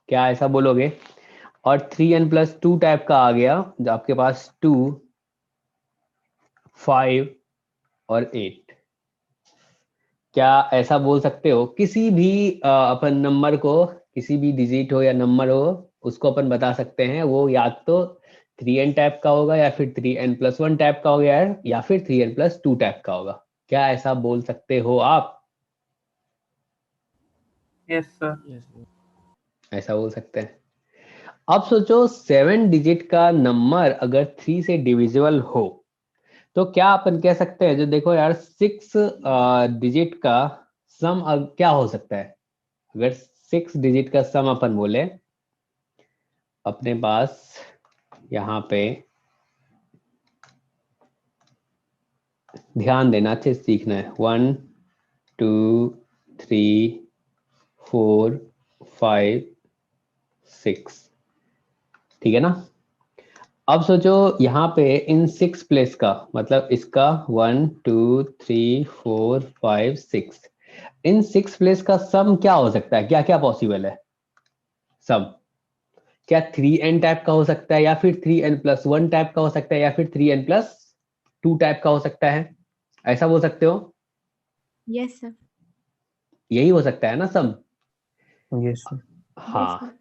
क्या ऐसा बोलोगे? और 3n+2 टाइप का आ गया जो आपके पास 2 5 और 8। क्या ऐसा बोल सकते हो? किसी भी अपन नंबर को, किसी भी डिजिट हो या नंबर हो, उसको अपन बता सकते हैं वो या तो 3n टाइप का होगा, या फिर 3n+1 टाइप का होगा, या फिर 3n+2 टाइप का होगा। क्या ऐसा बोल सकते हो आप? Yes sir. ऐसा बोल सकते हैं। अब सोचो 7 डिजिट का नंबर अगर 3 से डिविजिबल हो तो क्या अपन कह सकते हैं? जो देखो यार 6 डिजिट का सम क्या हो सकता है? अगर 6 डिजिट का सम अपन बोले, अपने पास यहाँ पे ध्यान देना, अच्छे से सीखना है। 1 2 3 4 5 6। ठीक है ना? अब सोचो यहाँ पे इन 6 प्लेस का मतलब इसका 1 2 3 4 5 6, इन 6 प्लेस का सम क्या हो सकता है? क्या क्या पॉसिबल है सम? क्या 3n टाइप का हो सकता है, या फिर 3n+1 टाइप का हो सकता है, या फिर 3n+2 टाइप का हो सकता है? ऐसा बोल सकते हो? Yes sir. यही हो सकता है ना सम? Yes sir. हाँ।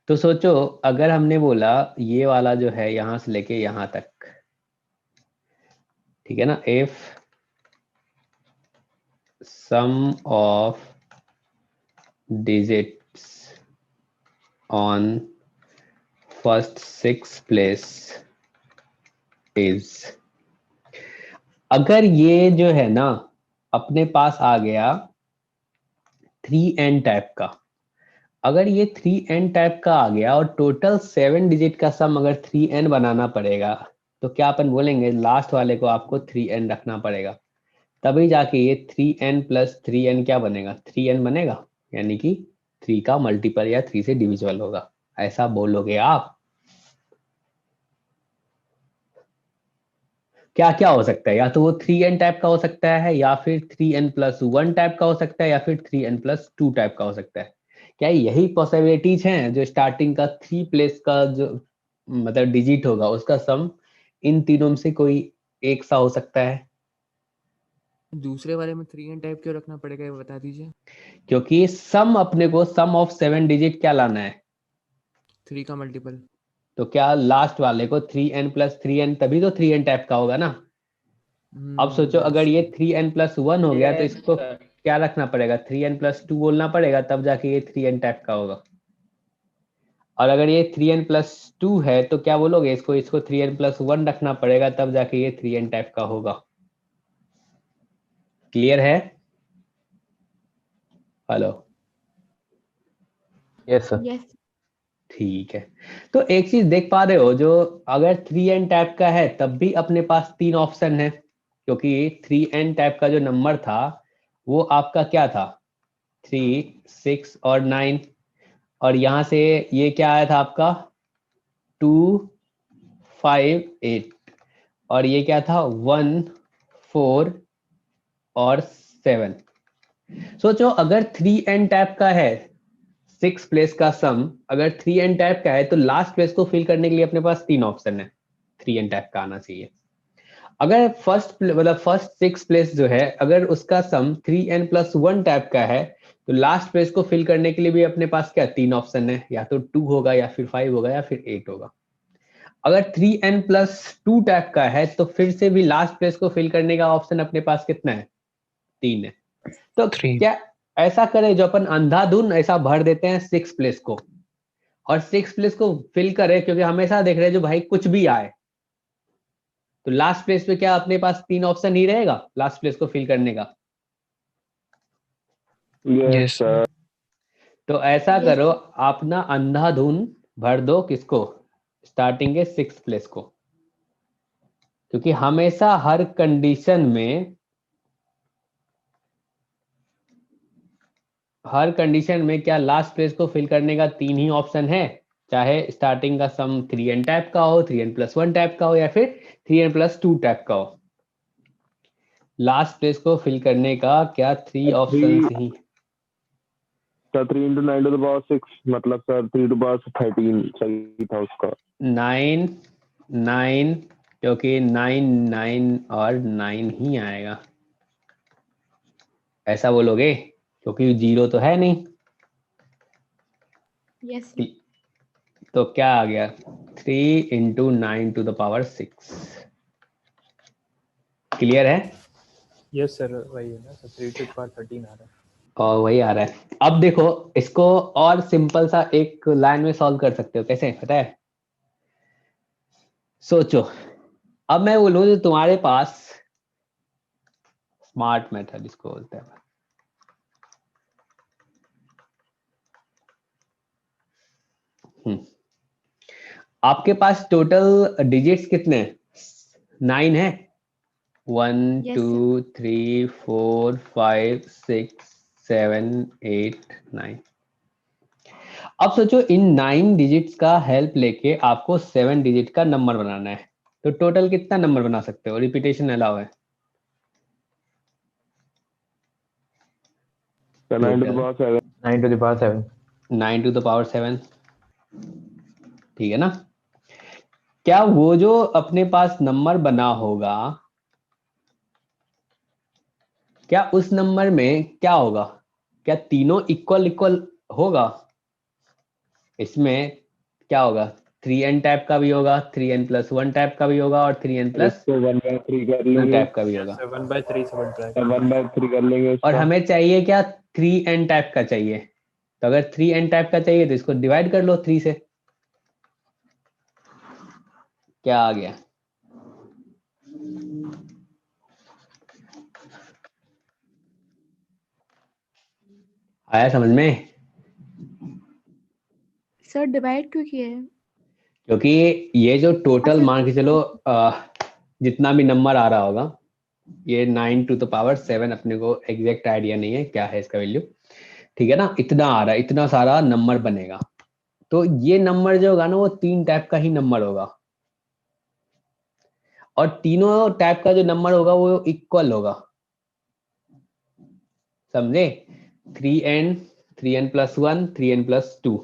तो सोचो अगर हमने बोला ये वाला जो है यहां से लेके यहां तक, ठीक है ना, if sum of digits on first 6 place is, अगर ये जो है ना अपने पास आ गया 3n टाइप का, अगर ये 3n टाइप का आ गया और टोटल 7 डिजिट का सम अगर 3n बनाना पड़ेगा, तो क्या अपन बोलेंगे लास्ट वाले को आपको 3n रखना पड़ेगा, तभी जाके ये 3n+3n क्या बनेगा? 3n बनेगा, यानी कि 3 का मल्टीपल या 3 से डिविजिबल होगा। ऐसा बोलोगे आप? क्या क्या हो सकता है? या तो वो 3n टाइप का हो सकता है, या फिर 3n+1 टाइप का हो सकता है, या फिर 3n+2 टाइप का हो सकता है। क्या यही पॉसिबिलिटीज हैं जो स्टार्टिंग का 3 प्लेस का जो मतलब डिजिट होगा उसका सम इन तीनों में से कोई एक सा हो सकता है? दूसरे वाले में 3n टाइप क्यों रखना पड़ेगा ये बता दीजिए। क्योंकि सम अपने को सम ऑफ 7 डिजिट क्या लाना है? 3 का मल्टीपल। तो क्या लास्ट वाले को 3n+3n, तभी तो 3n टाइप का होगा ना। अब सोचो अगर ये 3n+1 हो गया तो इसको क्या रखना पड़ेगा, 3n+2 बोलना पड़ेगा, तब जाके ये 3n टाइप का होगा। और अगर ये 3n+2 है तो क्या बोलोगे, इसको 3n+1 रखना पड़ेगा, तब जाके ये 3n टाइप का होगा। क्लियर है? हेलो? Yes sir. यस ठीक है। तो एक चीज देख पा रहे हो, जो अगर 3n टाइप का है तब भी अपने पास 3 ऑप्शन है, क्योंकि 3n टाइप का जो नंबर था वो आपका क्या था, 3, 6 और 9, और यहां से ये क्या आया था आपका 2, 5, 8, और ये क्या था 1, 4 और 7। सोचो अगर 3n टाइप का है, 6 प्लेस का सम अगर 3n टाइप का है, तो लास्ट प्लेस को फिल करने के लिए अपने पास 3 ऑप्शन है, 3n टाइप का आना चाहिए। अगर फर्स्ट 6 प्लेस जो है, अगर उसका सम 3n+1 टाइप का है, तो लास्ट प्लेस को फिल करने के लिए भी अपने पास क्या 3 ऑप्शन है, या तो 2 होगा, या फिर 5 होगा, या फिर 8 होगा। अगर 3n+2 टाइप का है, तो फिर से भी लास्ट प्लेस को फिल करने का ऑप्शन अपने पास कितना है, 3 है। तो क्या ऐसा करें, जो अपन अंधाधुन ऐसा भर देते हैं 6 प्लेस को, और 6 प्लेस को फिल करें, क्योंकि हमेशा देख रहे हैं जो भाई कुछ भी आए, तो लास्ट प्लेस पे क्या अपने पास 3 ऑप्शन ही रहेगा लास्ट प्लेस को फिल करने का। Yes sir. तो ऐसा Yes, करो, आप ना अंधाधुन भर दो किसको, स्टार्टिंग के 6 प्लेस को, क्योंकि हमेशा हर कंडीशन में क्या लास्ट प्लेस को फिल करने का 3 ही ऑप्शन है, चाहे स्टार्टिंग का सम 3n टाइप का हो, 3n+1 टाइप का हो, या फिर 3n+2 टाइप का हो। लास्ट प्लेस को फिल करने का क्या 3 option he. Sir 3 × 9 to the power 6 मतलब सर 3 to the power 13 सही था उसका। 9, 9, क्योंकि 9, 9 और 9 ही आएगा, ऐसा बोलोगे, क्योंकि 0 तो है नहीं। यस तो क्या आ गया 3 × 9 to the power 6। क्लियर है? यस सर, वही है ना सर, 3 to the power 13 आ रहा है। और वही आ रहा है। अब देखो इसको और सिंपल सा एक लाइन में सॉल्व कर सकते हो, कैसे पता है? सोचो, अब मैं बोलूं जो तुम्हारे पास स्मार्ट मेथड इसको बोलते हैं, आपके पास टोटल डिजिट्स कितने हैं? 9 है। 1, Yes, 2, 3, 4, 5, 6, 7, 8, 9। अब सोचो इन 9 डिजिट्स का हेल्प लेके आपको 7 डिजिट का नंबर बनाना है, तो टोटल कितना नंबर बना सकते हो? रिपीटेशन अलाउ है। 9 to the power 7। 9 to the power 7। 9 to the power 7, ठीक है ना? क्या वो जो अपने पास नंबर बना होगा, क्या उस नंबर में क्या होगा, क्या तीनों इक्वल होगा? इसमें क्या होगा, 3n टाइप का भी होगा, 3n+1 टाइप का भी होगा, और 3n+2 1/3 कर लेंगे। टाइप का भी होगा। 1/3 1/3 कर लेंगे। और हमें चाहिए क्या 3n टाइप का चाहिए, तो अगर 3n टाइप का चाहिए तो इसको डिवाइड कर लो 3 से। क्या आ गया? आया समझ में? सर डिवाइड क्यों किए हैं? क्योंकि ये जो टोटल मान के चलो जितना भी नंबर आ रहा होगा, ये 9 to the power 7, अपने को एग्जैक्ट आइडिया नहीं है क्या है इसका वैल्यू, ठीक है ना? इतना आ रहा है, इतना सारा नंबर बनेगा, तो ये नंबर जो होगा ना वो 3 टाइप का ही नंबर होगा, और तीनों टाइप का जो नंबर होगा वो इक्वल होगा, समझे? 3n, 3n+1, 3n+2।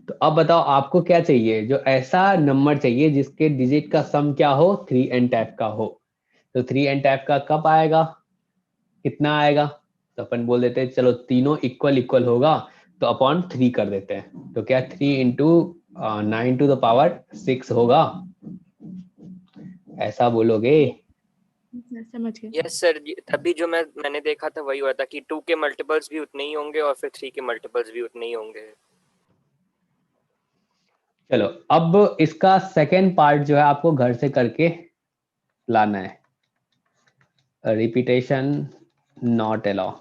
तो अब बताओ आपको क्या चाहिए, जो ऐसा नंबर चाहिए जिसके डिजिट का सम क्या हो, 3n टाइप का हो। तो 3n टाइप का कब आएगा, कितना आएगा? तो अपन बोल देते हैं चलो तीनों इक्वल होगा, तो अपॉन 3 कर देते हैं, तो क्या 3 × 9 to the power 6 होगा, ऐसा बोलोगे? समझ गए। यस सर, तभी जो मैंने देखा था वही हुआ था कि 2 के मल्टीपल्स भी उतने ही होंगे और फिर 3 के मल्टीपल्स भी उतने ही होंगे। चलो अब इसका सेकेंड पार्ट जो है आपको घर से करके लाना है। Repetition not allow.